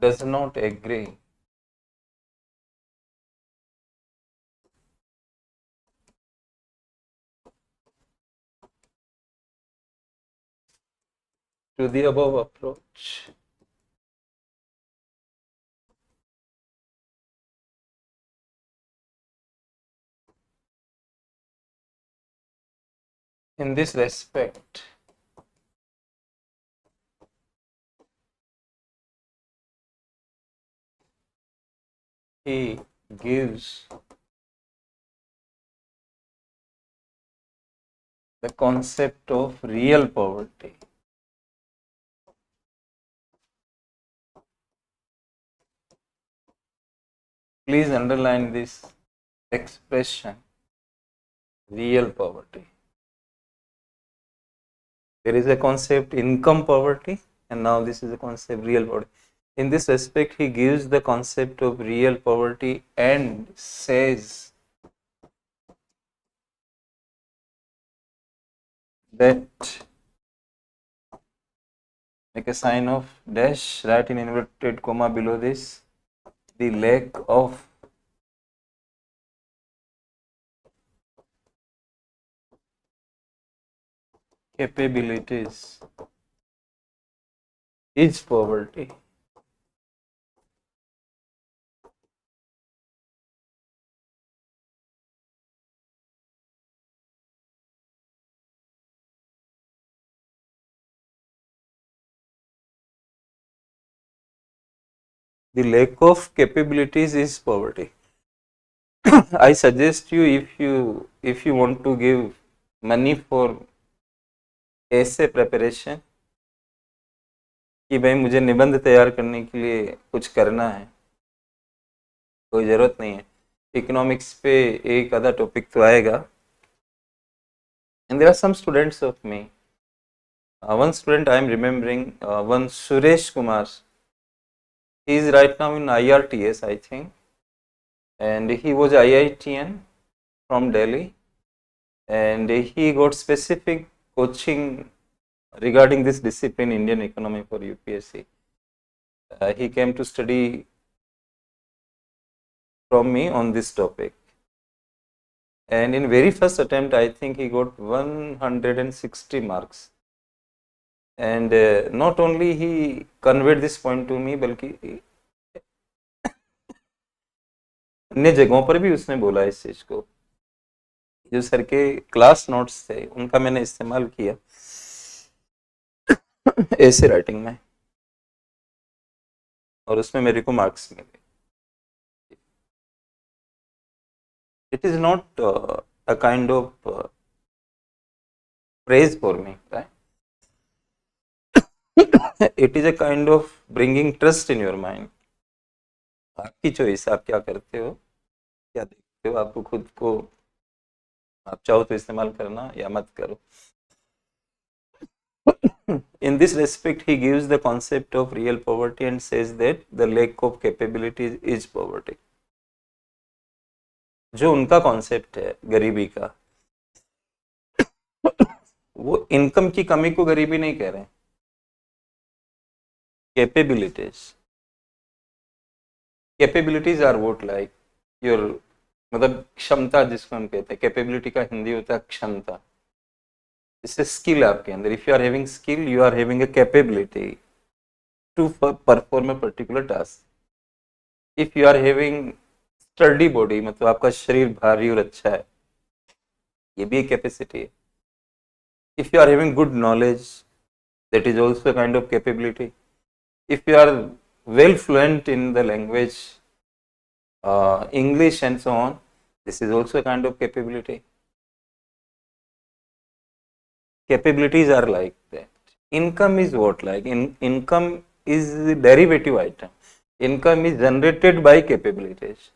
does not agree to the above approach. In this respect, he gives the concept of real poverty. Please underline this expression, real poverty. There is a concept income poverty, and now this is a concept real poverty. In this respect, he gives the concept of real poverty and says that, make a sign of dash, write in inverted comma below this, the lack of capabilities is poverty. The lack of capabilities is poverty. I suggest you, if you want to give money for essay preparation, कि भाई मुझे निबंध तैयार करने के लिए कुछ करना है, कोई ज़रूरत नहीं है। इकोनॉमिक्स पे एक आधा टॉपिक तो आएगा, and there are some students of me One student I am remembering, one Suresh Kumar. He is right now in IRTS, I think, and he was IITN from Delhi, and he got specific coaching regarding this discipline, Indian economy, for UPSC. He came to study from me on this topic, and in very first attempt, I think he got 160 marks. And not only he conveyed this point to me, बल्कि अन्य जगहों पर भी उसने बोला इस चीज को. जो सर के क्लास नोट्स थे उनका मैंने इस्तेमाल किया ऐसे राइटिंग में, और उसमें मेरे को मार्क्स मिले. It is not a kind of praise for me, right? It is a kind of bringing trust in your mind. आपकी चॉइस, आप क्या करते हो, क्या देखते हो, आपको खुद को आप चाहो तो इस्तेमाल करना या मत करो. In this respect, he gives the concept of real poverty and says that the lack of capability is poverty. जो उनका कॉन्सेप्ट है गरीबी का, वो इनकम की कमी को गरीबी नहीं कह रहे हैं, capabilities. Capabilities are what like your, मतलब क्षमता जिसको हम कहते हैं. कैपेबिलिटी का हिंदी होता है क्षमता. इससे स्किल आपके अंदर, if you are having skill, you are having a capability to perform a particular task. If you are having sturdy body, मतलब आपका शरीर भारी और अच्छा है, ये भी एक कैपेसिटी है. If you are having good knowledge, that is also a kind of capability. If you are well fluent in the language, English and so on, this is also a kind of capability. Capabilities are like that. Income is what like? Income is the derivative item. Income is generated by capabilities.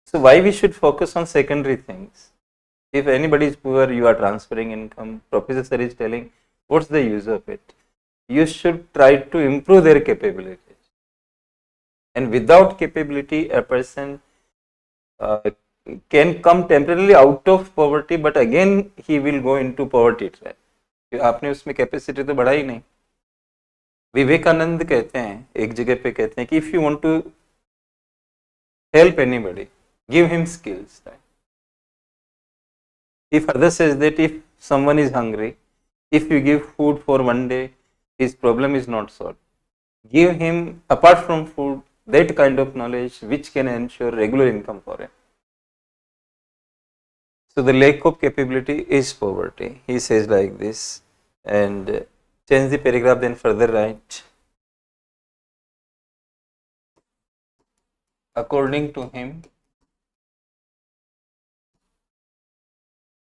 So why we should focus on secondary things? If anybody is poor, you are transferring income. Professor sir is telling, what's the use of it? You should try to improve their capabilities. And without capability, a person uh, can come temporarily out of poverty, but again he will go into poverty trap. आपने उसमें capacity तो बढ़ा ही नहीं. विवेकानंद कहते हैं एक जगह पे, कहते हैं कि if you want to help anybody, give him skills. He further says that if someone is hungry, if you give food for one day, his problem is not solved. Give him, apart from food, that kind of knowledge which can ensure regular income for him. So the lack of capability is poverty. He says like this, and change the paragraph, then further write. According to him,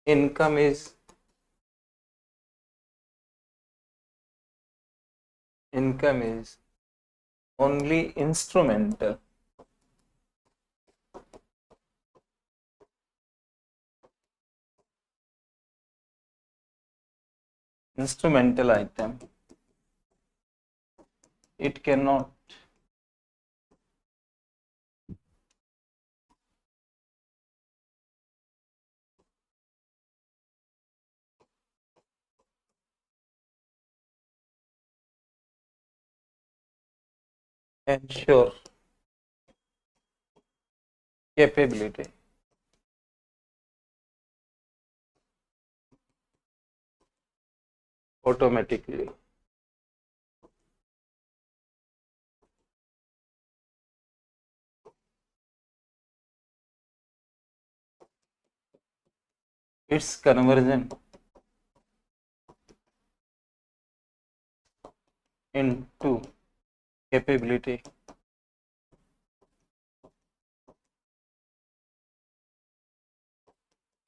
income is only instrumental. Instrumental item. It cannot ensure capability. Automatically. Its conversion into capability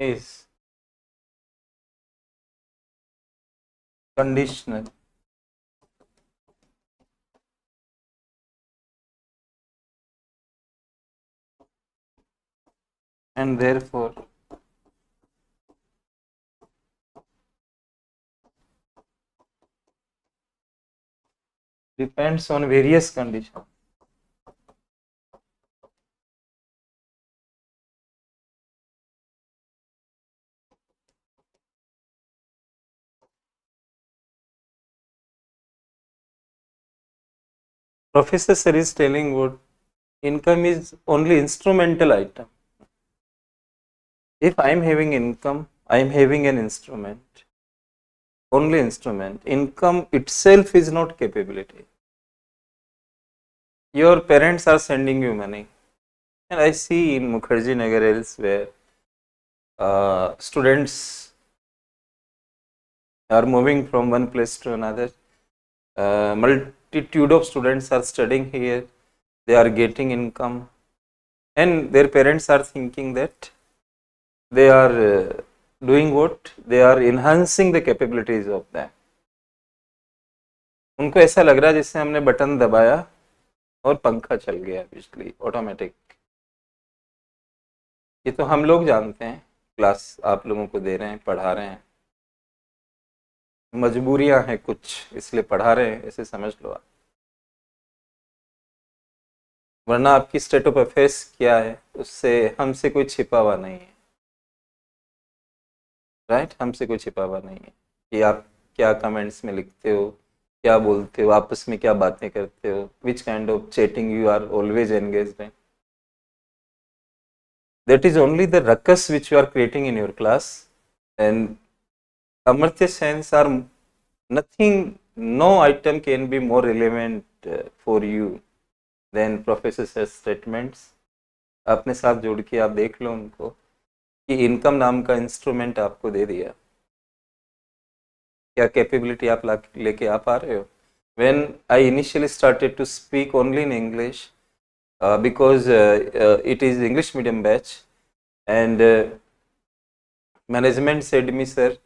is conditional. And therefore Depends on various conditions. Professor sir is telling what income is only instrumental item. If I am having income, I am having an instrument. Only instrument. Income itself is not capability. Your parents are sending you money. And I see in Mukherjee Nagar elsewhere, students are moving from one place to another. Multitude of students are studying here. They are getting income. And their parents are thinking that they are doing what? They are enhancing the capabilities of them. उनको ऐसा लग रहा है जैसे हमने button दबाया और पंखा चल गया बिजली ऑटोमेटिक. ये तो हम लोग जानते हैं, क्लास आप लोगों को दे रहे हैं, पढ़ा रहे हैं, मजबूरियां हैं कुछ इसलिए पढ़ा रहे हैं, ऐसे समझ लो आप. वरना आपकी स्टेट ऑफ अफेयर्स क्या है उससे हमसे कोई छिपा हुआ नहीं है. राइट, हमसे कोई छिपा हुआ नहीं है कि आप क्या कमेंट्स में लिखते हो, क्या बोलते हो, आपस में क्या बातें करते हो, which kind of chatting you are always engaged in. That is only the ruckus which you are creating in your class. And Amartya Sen's are nothing, no item can be more relevant for you than Professor Sen's statements. अपने साथ जोड़ के आप देख लो उनको कि income नाम का इंस्ट्रूमेंट आपको दे दिया, क्या कैपेबिलिटी आप लेके आ पा रहे हो. When I initially started to speak only in English, because it is English medium batch, and management said me, sir,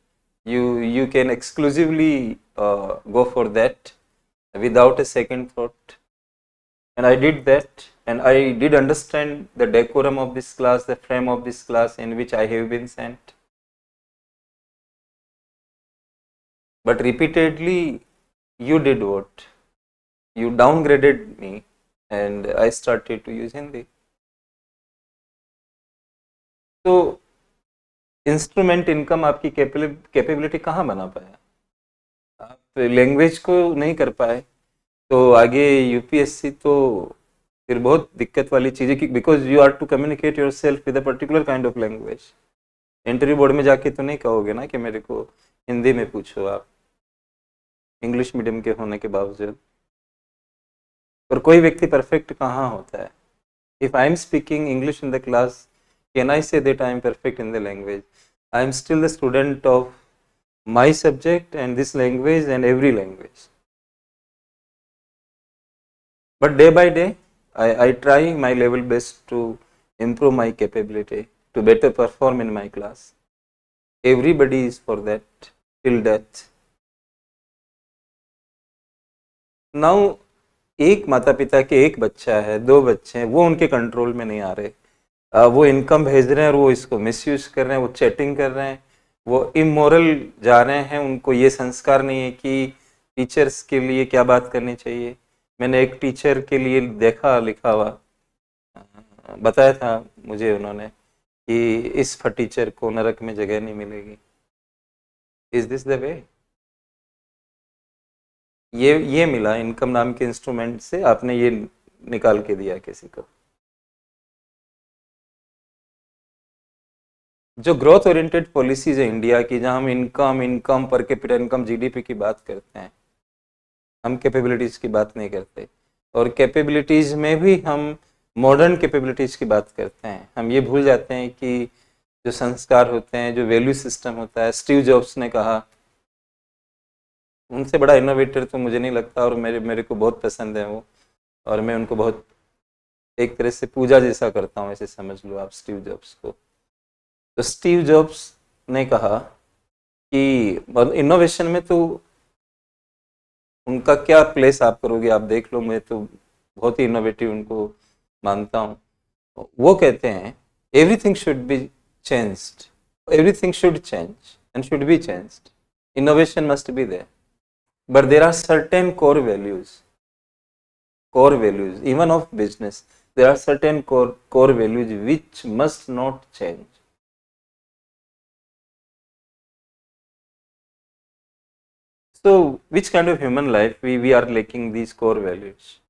you can exclusively go for that without a second thought. And I did that, and I did understand the decorum of this class, the frame of this class in which I have been sent. But repeatedly, you did what? You downgraded me, and I started to use Hindi. तो instrument income आपकी capability कहाँ बना पाया? आप language को नहीं कर पाए तो आगे यूपीएससी तो फिर बहुत दिक्कत वाली चीज़ है कि because you are to communicate your self with a particular kind of language. Interview board में जाके तो नहीं कहोगे ना कि मेरे को हिंदी में पूछो आप, इंग्लिश मीडियम के होने के बावजूद. और कोई व्यक्ति परफेक्ट कहाँ होता है? If I am speaking English in the class, can I say that I am perfect in the language? I am still the student of my subject and this language and every language. But day by day, I try my level best to improve my capability to better perform in my class. Everybody is for that till death. Now, एक माता पिता के एक बच्चा है, दो बच्चे हैं, वो उनके कंट्रोल में नहीं आ रहे. वो इनकम भेज रहे हैं और वो इसको मिसयूज कर रहे हैं, वो चैटिंग कर रहे हैं, वो इमोरल जा रहे हैं. उनको ये संस्कार नहीं है कि टीचर्स के लिए क्या बात करनी चाहिए. मैंने एक टीचर के लिए देखा लिखा हुआ, बताया था मुझे उन्होंने कि इस टीचर को नरक में जगह नहीं मिलेगी. Is this the way? ये मिला इनकम नाम के इंस्ट्रूमेंट से, आपने ये निकाल के दिया किसी को. जो ग्रोथ ओरिएंटेड पॉलिसीज है इंडिया की, जहां हम income per capita income GDP की बात करते हैं, हम कैपेबिलिटीज की बात नहीं करते. और कैपेबिलिटीज में भी हम मॉडर्न कैपेबिलिटीज की बात करते हैं. हम ये भूल जाते हैं कि जो संस्कार होते हैं, जो वैल्यू सिस्टम होता है, स्टीव जॉब्स ने कहा, उनसे बड़ा इनोवेटर तो मुझे नहीं लगता, और मेरे को बहुत पसंद है वो, और मैं उनको बहुत एक तरह से पूजा जैसा करता हूँ, ऐसे समझ लो आप स्टीव जॉब्स को. तो स्टीव जॉब्स ने कहा कि इनोवेशन में तो उनका क्या प्लेस आप करोगे, आप देख लो, मैं तो बहुत ही इनोवेटिव उनको मानता हूँ. वो कहते हैं everything should be changed, everything should change and should be changed, innovation must be there, but there are certain core values core values, even of business. There are certain core values which must not change. So, which kind of human life we are lacking these core values?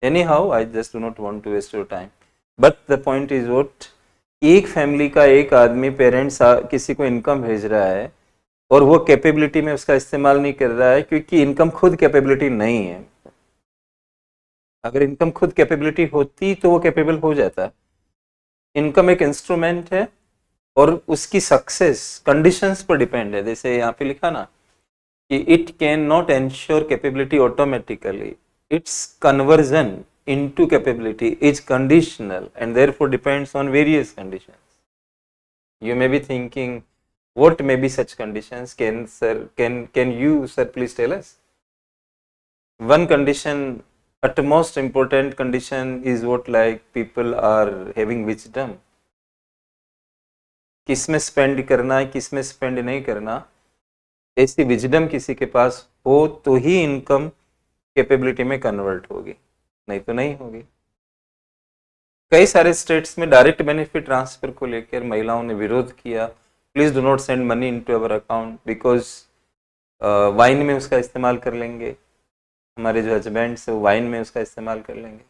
Anyhow, I just do not want to waste your time. But the point is what, एक family का एक आदमी parents किसी को income भेज रहा है और वो कैपेबिलिटी में उसका इस्तेमाल नहीं कर रहा है क्योंकि इनकम खुद कैपेबिलिटी नहीं है. अगर इनकम खुद कैपेबिलिटी होती तो वो कैपेबल हो जाता. इनकम एक इंस्ट्रूमेंट है और उसकी सक्सेस कंडीशंस पर डिपेंड है. जैसे यहाँ पे लिखा ना कि it can not ensure capability automatically, it's conversion into capability is conditional and therefore depends on various conditions. You may be thinking, what may be such conditions? Can you sir please tell us? One condition, utmost important condition is what, like people are having wisdom. किस में spend करना है, किस में spend नहीं करना, ऐसी wisdom किसी के पास हो तो ही इनकम कैपेबिलिटी में कन्वर्ट होगी, नहीं तो नहीं होगी. कई सारे स्टेट्स में डायरेक्ट बेनिफिट ट्रांसफर को लेकर महिलाओं ने विरोध किया. Please do not send money into our account because wine में उसका इस्तेमाल कर लेंगे, हमारे जो हस्बैंड्स है वाइन में उसका इस्तेमाल कर लेंगे.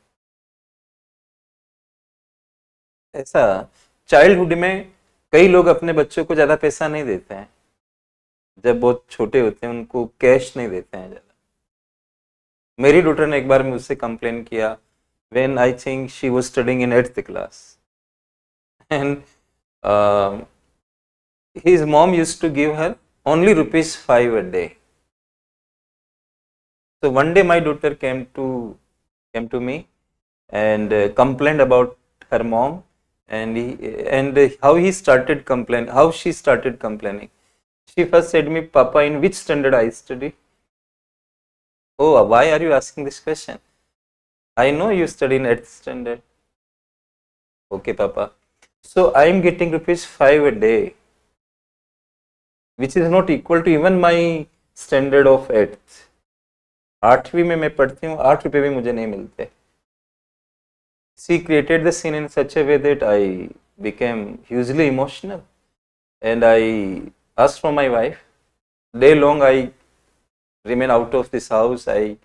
ऐसा चाइल्डहुड में कई लोग अपने बच्चों को ज़्यादा पैसा नहीं देते हैं. जब बहुत छोटे होते हैं उनको कैश नहीं देते हैं ज़्यादा. मेरी डॉटर ने एक बार मुझसे कंप्लेन किया when I think she was studying in 8th class, and his mom used to give her only rupees 5 a day. So one day my daughter came to me and complained about her mom, and how he started complain how she started complaining. She first said me, Papa, in which standard I study? Oh, why are you asking this question? I know you study in 8th standard. Okay, Papa. So I am getting rupees 5 a day, which is not equal to even my standard of 8th. 8वीं में मैं पढ़ती हूँ, 8 रुपये भी मुझे नहीं मिलते. She created the scene in such a way that I became hugely emotional, and I asked from my wife. Day long I remain out of this house. I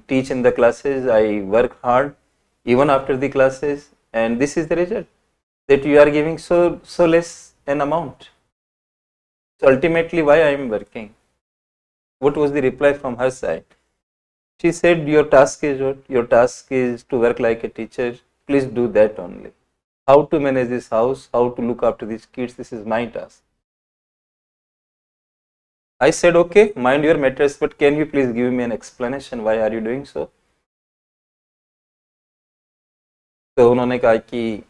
teach in the classes. I work hard even after the classes, and this is the result, that you are giving so less an amount. So ultimately, why I am working? What was the reply from her side? She said, your task is what? Your task is to work like a teacher. Please do that only. How to manage this house, how to look after these kids, this is my task. I said, okay, mind your matters, but can you please give me an explanation? Why are you doing so? तो उन्होंने कहा कि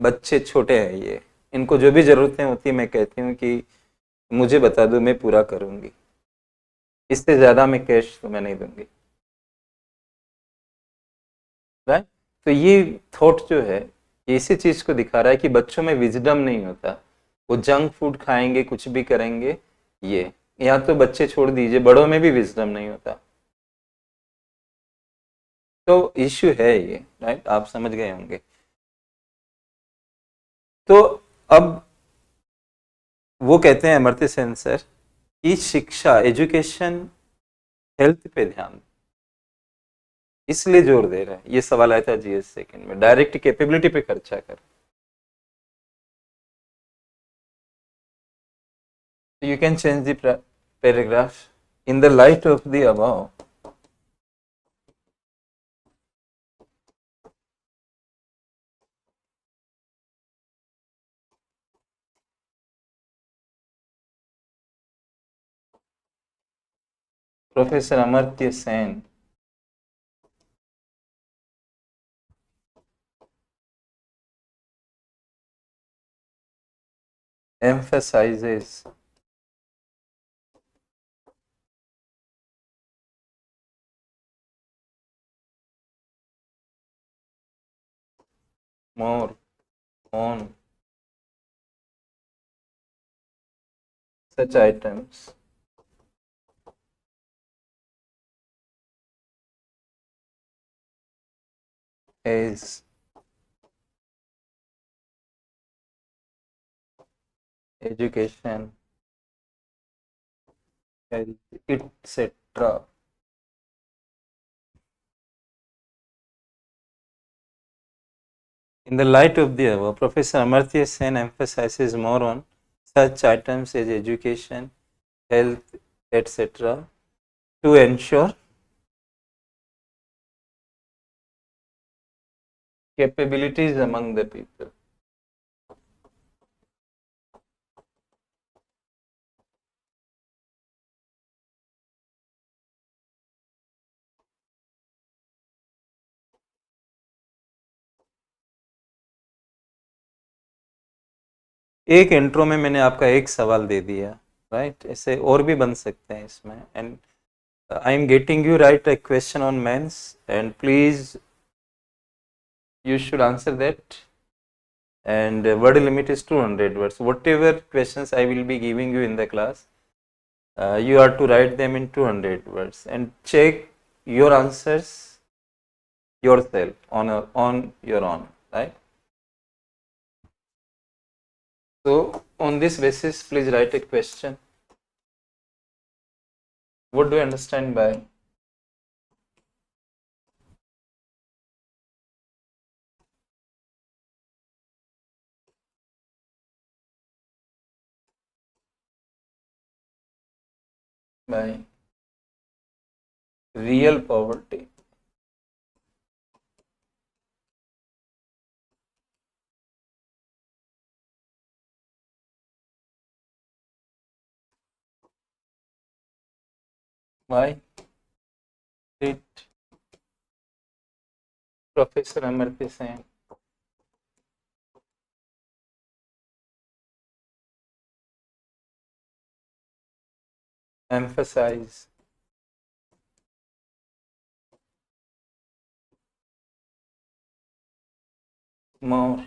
बच्चे छोटे हैं ये, इनको जो भी ज़रूरतें होती है मैं कहती हूँ कि मुझे बता दो, मैं पूरा करूँगी, इससे ज़्यादा मैं कैश तो मैं नहीं दूंगी. राइट. तो ये थॉट जो है ये इसी चीज़ को दिखा रहा है कि बच्चों में विजडम नहीं होता. वो जंक फूड खाएंगे, कुछ भी करेंगे. ये यहाँ तो बच्चे छोड़ दीजिए, बड़ों में भी विजडम नहीं होता. तो इश्यू है ये. राइट, आप समझ गए होंगे. तो अब वो कहते हैं अमर्त्य सेन सर कि शिक्षा, एजुकेशन, हेल्थ पे ध्यान, इसलिए जोर दे रहे हैं. ये सवाल आया था जीएस सेकंड में. डायरेक्ट कैपेबिलिटी पे खर्चा कर. You can change the paragraph. In the light of the above, Professor Amartya Sen emphasizes more on such items is education, health, etc. In the light of the above, Professor Amartya Sen emphasizes more on such items as education, health, etc. to ensure capabilities among the people. एक intro में मैंने आपका एक सवाल दे दिया, right? ऐसे और भी बन सकते हैं इसमें. And I am getting you right a question on mains and please you should answer that, and word limit is 200 words. Whatever questions I will be giving you in the class, you are to write them in 200 words and check your answers yourself on your own, right? So on this basis, please write a question. What do you understand by real poverty? Why did Professor Amartya Sen emphasize more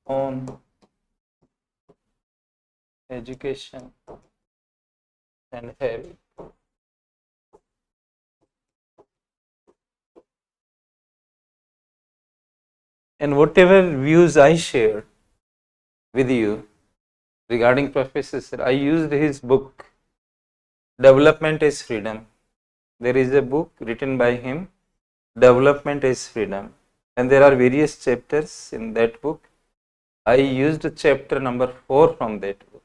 on education and health? And whatever views I share with you regarding Professor Sen, I used his book, Development is Freedom. There is a book written by him, Development is Freedom, and there are various chapters in that book. I used chapter number 4 from that book.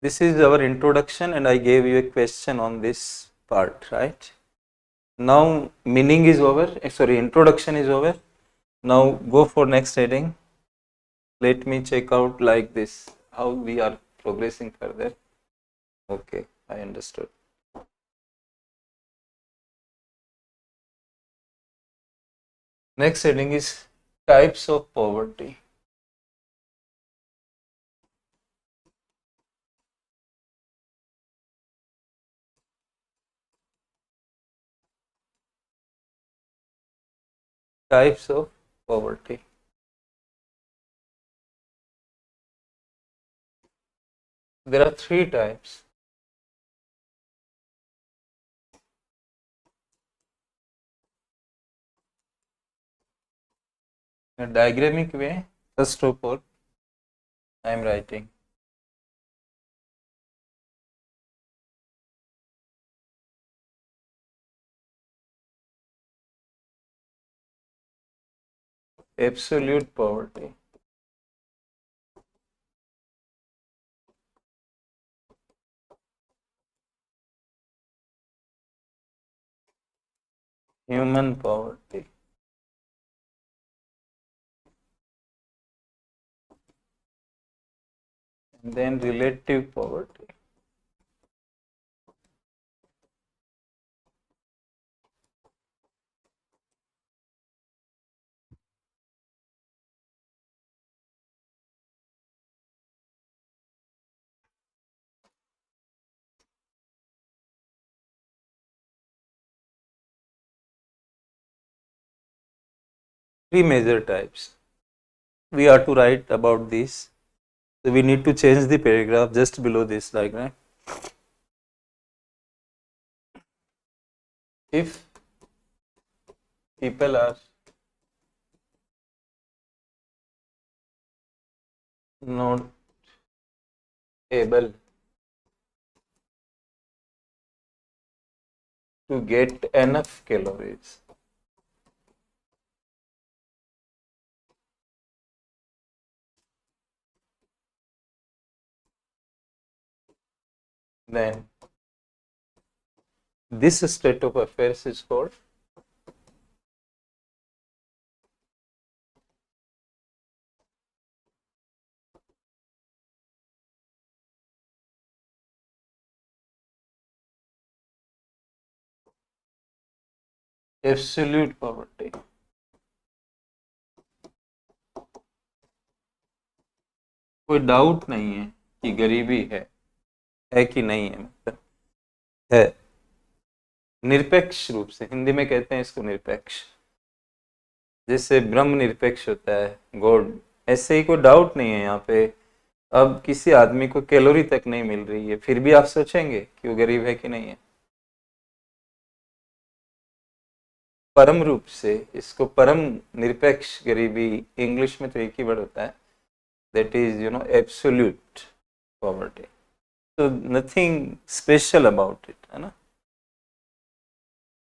This is our introduction, and I gave you a question on this part, right? Now meaning is over, sorry, introduction is over. Now go for next heading. Let me check out like this how we are progressing further. Okay, I understood. Next heading is types of poverty. Types of poverty. There are three types. In a diagramic way, first of all, I am writing absolute poverty. Human poverty. And then relative poverty. Three major types. We are to write about this. So we need to change the paragraph just below this diagram. if people are not able to get enough calories, then this state of affairs is called absolute poverty. कोई doubt नहीं है कि गरीबी है कि नहीं है, मतलब है। निरपेक्ष रूप से, हिंदी में कहते हैं इसको निरपेक्ष, जैसे ब्रह्म निरपेक्ष होता है गॉड, ऐसे ही कोई डाउट नहीं है यहाँ पे। अब किसी आदमी को कैलोरी तक नहीं मिल रही है, फिर भी आप सोचेंगे कि वो गरीब है कि नहीं है। परम रूप से इसको परम निरपेक्ष गरीबी, इंग्लिश में तो एक ही वर्ड होता है, दैट इज एब्सोल्यूट पॉवर्टी। तो नथिंग स्पेशल अबाउट इट, है ना।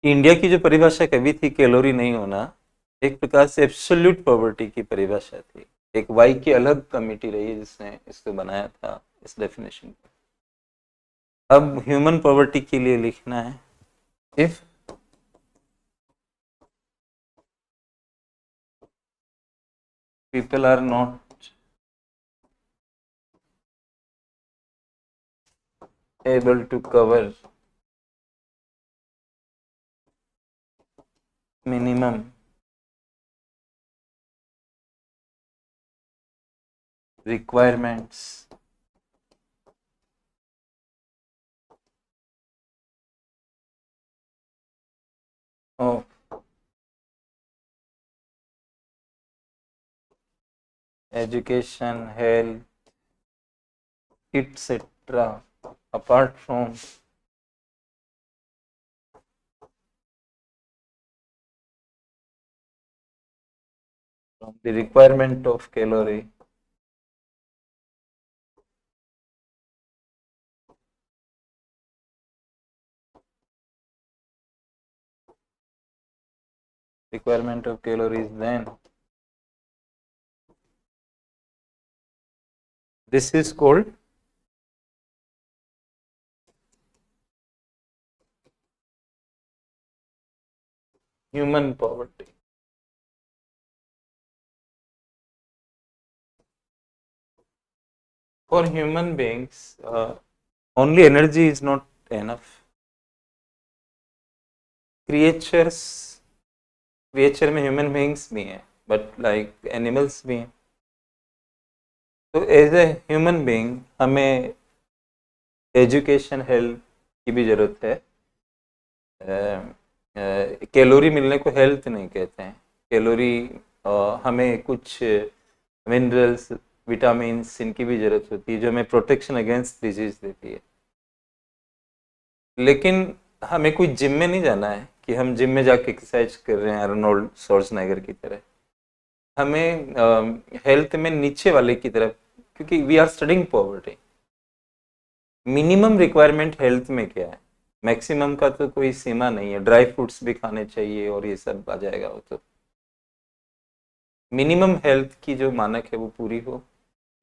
इंडिया की जो परिभाषा कभी थी कैलोरी नहीं होना, एक प्रकार से एब्सोल्यूट पॉवर्टी की परिभाषा थी। एक वाई की अलग कमिटी रही है जिसने इसको बनाया था, इस डेफिनेशन को। अब ह्यूमन पॉवर्टी के लिए लिखना है, if people are not able to cover minimum requirements of education, health, etc. apart from the requirement of calorie, requirement of calories, then this is called human poverty. For human beings, only energy is not enough. Creatures, creature में human beings भी हैं, but like animals भी हैं। तो as a human being हमें education, health की भी ज़रूरत है। कैलोरी मिलने को हेल्थ नहीं कहते हैं। कैलोरी हमें कुछ मिनरल्स, विटामिन्स, इनकी भी ज़रूरत होती है जो हमें प्रोटेक्शन अगेंस्ट डिजीज देती है। लेकिन हमें कोई जिम में नहीं जाना है कि हम जिम में जाके एक्सरसाइज कर रहे हैं आर्नोल्ड श्वार्ज़नेगर की तरह। हमें हेल्थ में नीचे वाले की तरफ, क्योंकि we are studying poverty. Minimum requirement health में क्या है, मैक्सिमम का तो कोई सीमा नहीं है। ड्राई फ्रूट्स भी खाने चाहिए और ये सब आ जाएगा वो तो। मिनिमम हेल्थ की जो मानक है वो पूरी हो।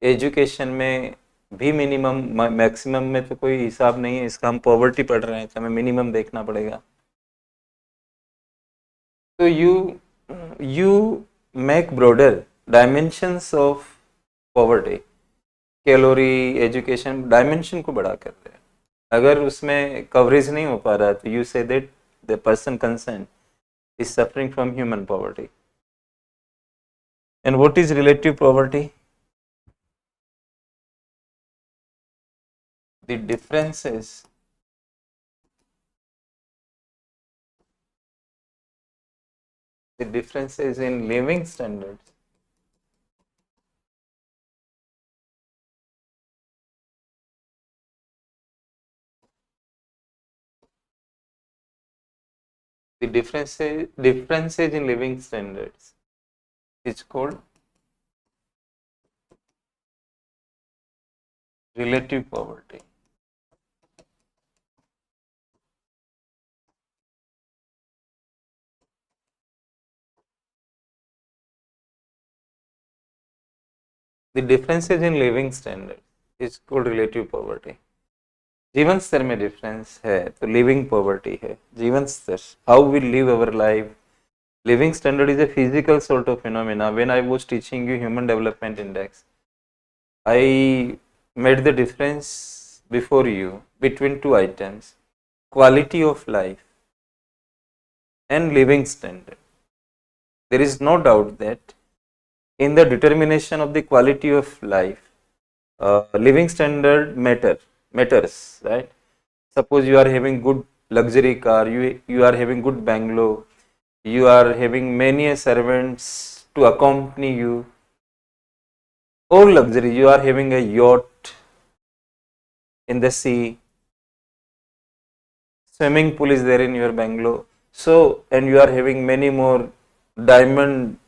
एजुकेशन में भी मिनिमम, मैक्सिमम में तो कोई हिसाब नहीं है इसका। हम पॉवर्टी पढ़ रहे हैं तो हमें मिनिमम देखना पड़ेगा। तो you make broader dimensions of poverty. Calorie, education, dimension को बड़ा कर रहे हैं। अगर उसमें कवरेज नहीं हो पा रहा तो you say that the person concern is suffering from human poverty. And what is relative poverty? The differences the differences in living standards The differences in living standards is called relative poverty. The differences in living standard is called relative poverty. जीवन स्तर में difference है तो living poverty है. जीवन स्तर, how we live our life. Living standard is a physical sort of phenomena. When I was teaching you Human Development Index, I made the difference before you between two items: quality of life and living standard. There is no doubt that in the determination of the quality of life, living standard matters, right? Suppose you are having good luxury car, you are having good bungalow, you are having many servants to accompany you, all luxury, you are having a yacht in the sea, swimming pool is there in your bungalow, so, and you are having many more diamond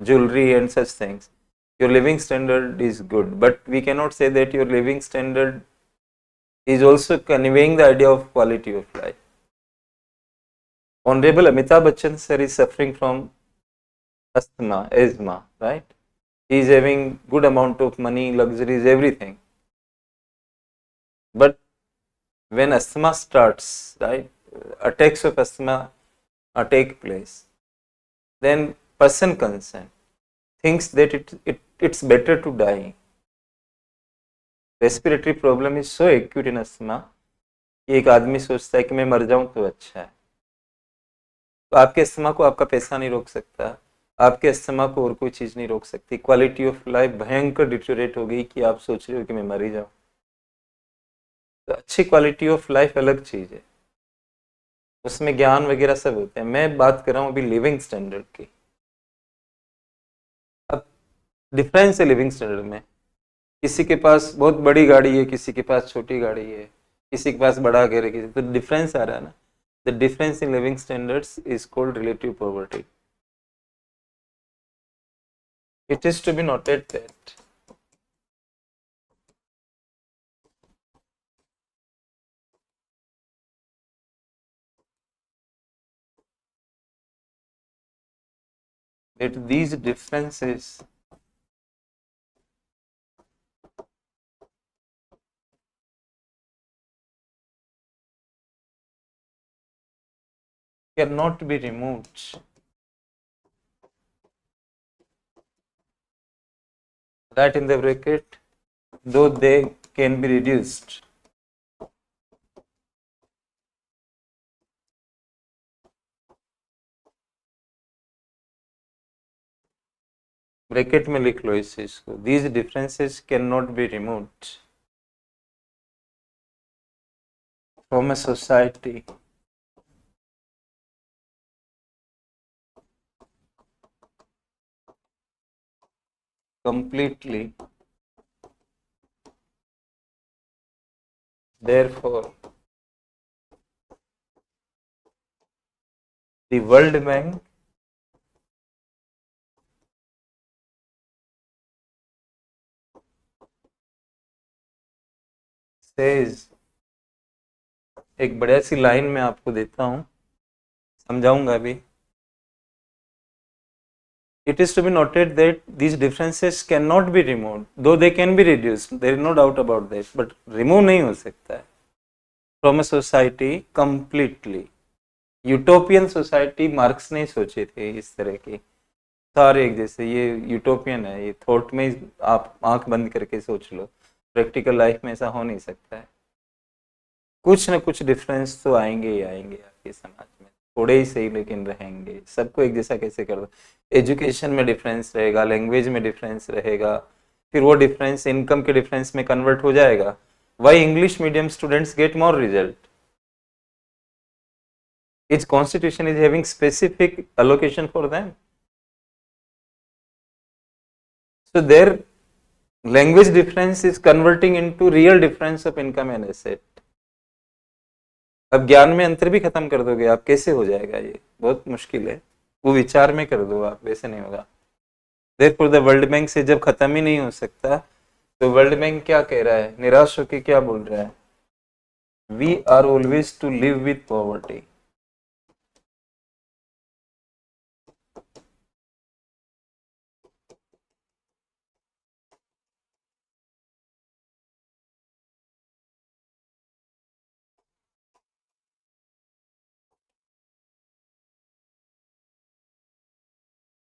jewelry and such things, your living standard is good. But we cannot say that your living standard is also conveying the idea of quality of life. Honorable Amitabh Bachchan sir is suffering from asthma, right? He is having good amount of money, luxuries, everything. But when asthma starts, right, attacks of asthma take place, then person concerned thinks that it's better to die. Respiratory problem is so acute in asthma कि एक आदमी सोचता है कि मैं मर जाऊं तो अच्छा है. तो आपके अस्थमा को आपका पैसा नहीं रोक सकता, आपके अस्थमा को और कोई चीज नहीं रोक सकती. क्वालिटी ऑफ लाइफ भयंकर डिटोरेट हो गई कि आप सोच रहे हो कि मैं मर ही जाऊं. तो अच्छी क्वालिटी ऑफ लाइफ अलग चीज है, उसमें ज्ञान वगैरह सब होते हैं. मैं बात कर रहा हूँ अभी लिविंग स्टैंडर्ड की. अब डिफरेंस है लिविंग स्टैंडर्ड में. किसी के पास बहुत बड़ी गाड़ी है, किसी के पास छोटी गाड़ी है, किसी के पास बड़ा घर है, किसी, तो डिफरेंस आ रहा है ना. The difference in living standards is called relative poverty. It is to be noted that these differences cannot be removed. That in the bracket, though they can be reduced. Bracket में लिख लो इस चीज को. These differences cannot be removed from a society completely. Therefore, the World Bank says, एक बढ़िया सी line में आपको देता हूं, समझाऊंगा अभी. It is to be noted that these differences cannot be removed, though they can be reduced. There is no doubt about that, but remove नहीं हो सकता है from a society completely. Utopian society marks ने सोचे थे इस तरह की, सारे एक जैसे. ये यूटोपियन है, ये थॉट में आप आंख बंद करके सोच लो. प्रैक्टिकल लाइफ में ऐसा हो नहीं सकता है. कुछ ना कुछ डिफरेंस तो आएंगे ही आएंगे आपके समाज में, थोड़े ही सही लेकिन रहेंगे. सबको एक जैसा कैसे कर दो. एजुकेशन में डिफरेंस रहेगा, लैंग्वेज में डिफरेंस रहेगा, फिर वो डिफरेंस इनकम के डिफरेंस में कन्वर्ट हो जाएगा. Why English medium students get more result? Each constitution is having specific allocation for them. So their language difference is converting into real difference of income and asset. अब ज्ञान में अंतर भी खत्म कर दोगे आप, कैसे हो जाएगा? ये बहुत मुश्किल है। वो विचार में कर दो आप, वैसे नहीं होगा। देयरफॉर द वर्ल्ड बैंक से जब खत्म ही नहीं हो सकता, तो वर्ल्ड बैंक क्या कह रहा है, निराश होके क्या बोल रहा है? We are always to live with poverty.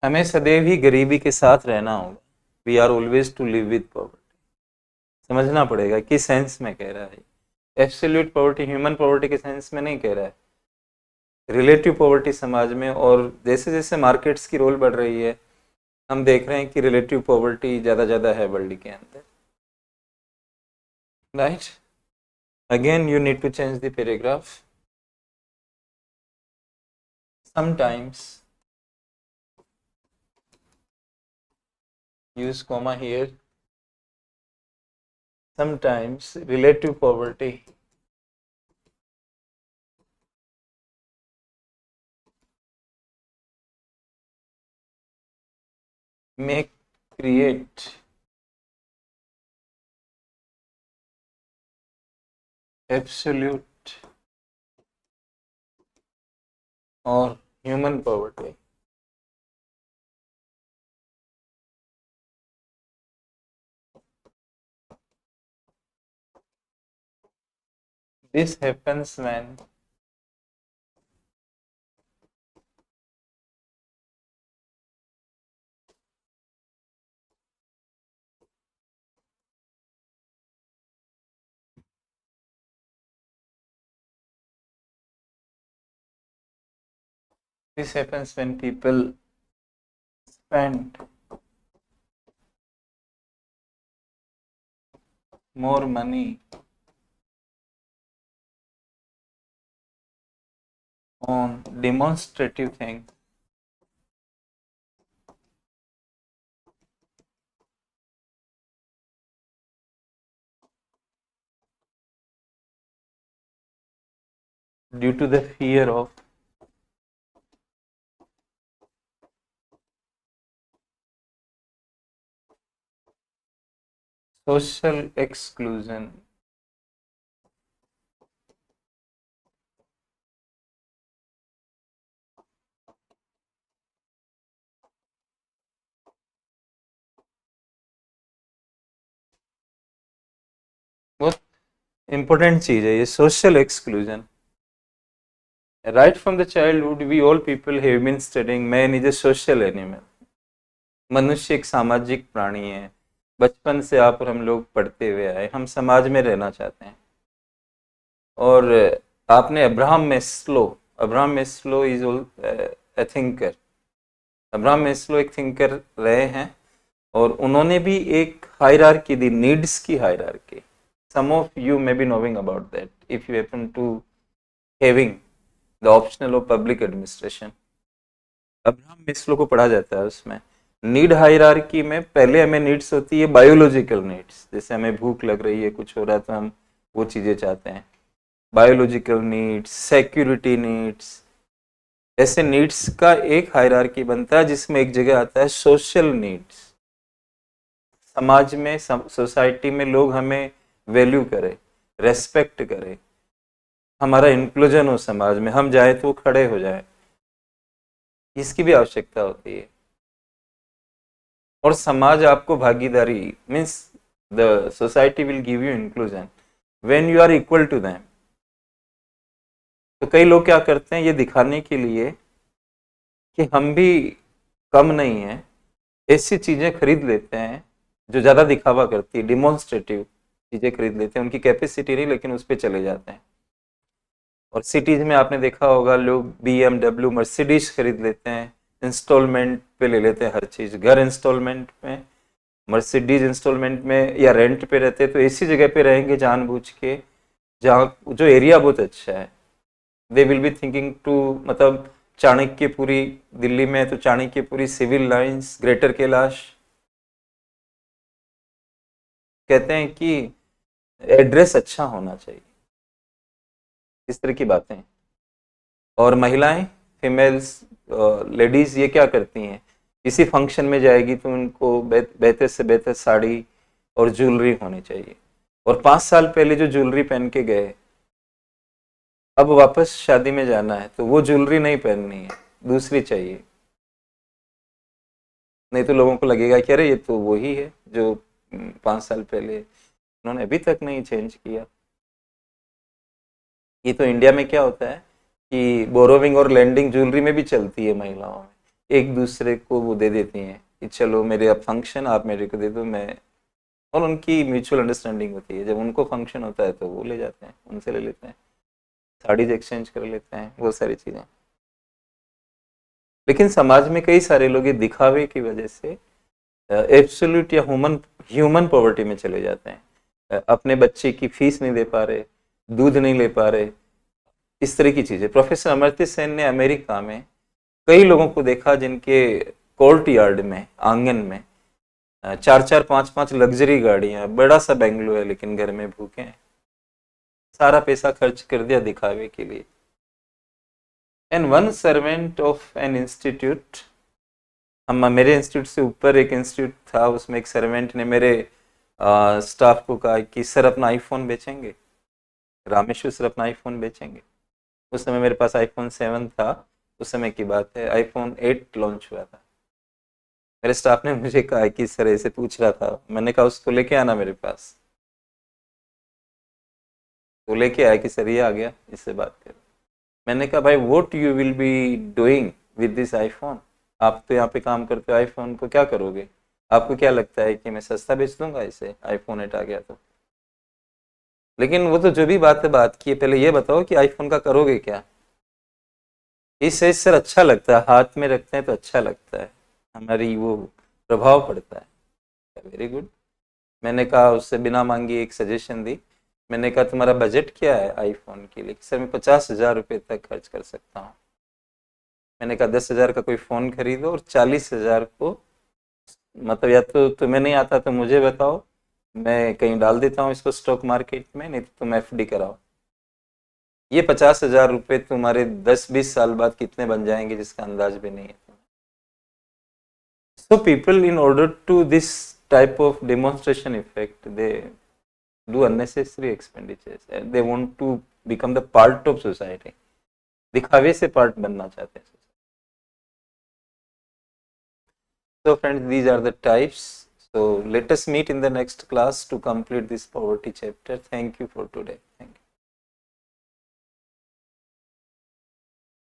हमें सदैव ही गरीबी के साथ रहना होगा। We are always to live with poverty. समझना पड़ेगा किस सेंस में कह रहा है। एब्सोल्यूट पॉवर्टी, ह्यूमन पॉवर्टी के सेंस में नहीं कह रहा है, रिलेटिव पॉवर्टी समाज में। और जैसे जैसे मार्केट्स की रोल बढ़ रही है, हम देख रहे हैं कि रिलेटिव पॉवर्टी ज़्यादा है वर्ल्ड के अंदर, right? Again you need to change the paragraph. Sometimes use comma here, sometimes relative poverty may create absolute or human poverty. This happens when people spend more money on demonstrative things due to the fear of social exclusion. बहुत important चीज है ये, social exclusion. Right from the childhood we all people have been studying man is a social animal. मनुष्य एक सामाजिक प्राणी है। बचपन से आप और हम लोग पढ़ते हुए आए, हम समाज में रहना चाहते हैं। और आपने Abraham Maslow is a thinker. Abraham Maslow एक थिंकर रहे हैं, और उन्होंने भी एक हायरार्की दी, नीड्स की hierarchy. Some of you may be knowing about that if you happen to having the optional of public administration. Abraham Maslow को पढ़ा जाता है उसमें। नीड हायरार्की में पहले हमें नीड्स होती है बायोलॉजिकल नीड्स, जैसे हमें भूख लग रही है, कुछ हो रहा है, तो हम वो चीज़ें चाहते हैं। बायोलॉजिकल नीड्स, सिक्योरिटी नीड्स, ऐसे नीड्स का एक हायरार्की बनता है, जिसमें एक जगह आता है सोशल नीड्स। समाज में, सोसाइटी में लोग हमें वैल्यू करें, रेस्पेक्ट करें, हमारा इंक्लूजन हो समाज में, हम जाए तो खड़े हो जाए, इसकी भी आवश्यकता होती है। और समाज आपको भागीदारी, means the society will give you inclusion when you are equal to them. तो कई लोग क्या करते हैं, ये दिखाने के लिए कि हम भी कम नहीं हैं, ऐसी चीजें खरीद लेते हैं जो ज्यादा दिखावा करती है, डिमॉन्स्ट्रेटिव चीजें खरीद लेते हैं। उनकी कैपेसिटी नहीं, लेकिन उस पर चले जाते हैं। और सिटीज में आपने देखा होगा, लोग BMW मर्सिडीज खरीद लेते हैं, इंस्टॉलमेंट पे ले लेते हैं हर चीज। घर इंस्टॉलमेंट में, मर्सिडीज इंस्टॉलमेंट में, या रेंट पे रहते हैं तो ऐसी जगह पे रहेंगे जानबूझ के जहाँ जो एरिया बहुत अच्छा है। They will be thinking to, मतलब चाणक्यपुरी दिल्ली में है तो Chanakyapuri, Civil Lines, Greater Kailash, कहते हैं कि एड्रेस अच्छा होना चाहिए। इस तरह की बातें। और महिलाएं, फीमेल्स, लेडीज ये क्या करती हैं, किसी फंक्शन में जाएगी तो उनको बेहतर से बेहतर साड़ी और ज्वेलरी होनी चाहिए। और 5 साल पहले जो ज्वेलरी पहन के गए, अब वापस शादी में जाना है तो वो ज्वेलरी नहीं पहननी है, दूसरी चाहिए। नहीं तो लोगों को लगेगा कि अरे ये तो वही है जो 5 साल पहले, उन्होंने अभी तक नहीं चेंज किया। ये तो इंडिया में क्या होता है कि बोरोविंग और लेंडिंग ज्वेलरी में भी चलती है महिलाओं में, एक दूसरे को वो दे देती हैं कि चलो मेरे अब फंक्शन, आप मेरे को दे दो, मैं। और उनकी म्यूचुअल अंडरस्टैंडिंग होती है, जब उनको फंक्शन होता है तो वो ले जाते हैं, उनसे ले लेते हैं, साड़ीज एक्सचेंज कर लेते हैं, वो सारी चीज़ें। लेकिन समाज में कई सारे लोग ये दिखावे की वजह से एब्सोल्यूट या ह्यूमन ह्यूमन पॉवर्टी में चले जाते हैं। अपने बच्चे की फीस नहीं दे पा रहे, दूध नहीं ले पा रहे, इस तरह की चीजें। प्रोफेसर अमर्त्य सेन ने अमेरिका में कई लोगों को देखा जिनके कोर्ट यार्ड में, आंगन में 4-4 5-5 लग्जरी गाड़ियां, बड़ा सा बेंगलो है, लेकिन घर में भूखे हैं, सारा पैसा खर्च कर दिया दिखावे के लिए। And one servant of an institute, हम मेरे इंस्टीट्यूट से ऊपर एक इंस्टीट्यूट था, उसमें एक सर्वेंट ने मेरे स्टाफ को कहा कि सर अपना आईफोन बेचेंगे, रामेश्वर सर अपना आईफोन बेचेंगे। उस समय मेरे पास iPhone 7 था, उस समय की बात है, iPhone 8 लॉन्च हुआ था। मेरे स्टाफ ने मुझे कहा कि सर ऐसे पूछ रहा था, मैंने कहा उसको लेके आना मेरे पास। तो लेके आया कि सर ये आ गया, इससे बात कर। मैंने कहा भाई what you will be doing with this iPhone, आप तो यहाँ पे काम करते हो, आईफोन को क्या करोगे? आपको क्या लगता है कि मैं सस्ता बेच दूंगा इसे, iPhone 8 आ गया तो? लेकिन वो तो जो भी बात है बात की है, पहले ये बताओ कि आईफोन का करोगे क्या। इस सर अच्छा लगता है, हाथ में रखते हैं तो अच्छा लगता है, हमारी वो प्रभाव पड़ता है। Very good. मैंने कहा, उससे बिना मांगी एक सजेशन दी। मैंने कहा तुम्हारा बजट क्या है आईफोन के लिए? सर मैं 50,000 रुपये तक खर्च कर सकता हूँ। मैंने कहा 10,000 का कोई फ़ोन खरीदो और 40,000 को, मतलब या तो तुम्हें नहीं आता तो मुझे बताओ, मैं कहीं डाल देता हूँ इसको स्टॉक मार्केट में, नहीं तो तुम FD कराओ। ये 50,000 रुपये तुम्हारे 10-20 साल बाद कितने बन जाएंगे जिसका अंदाज भी नहीं है। So people, in order to this type of demonstration effect, they do unnecessary expenditures and they want to become the part of society. दिखावे से part बनना चाहते हैं। So friends, these are the types. So let us meet in the next class to complete this poverty chapter. Thank you for today. Thank you.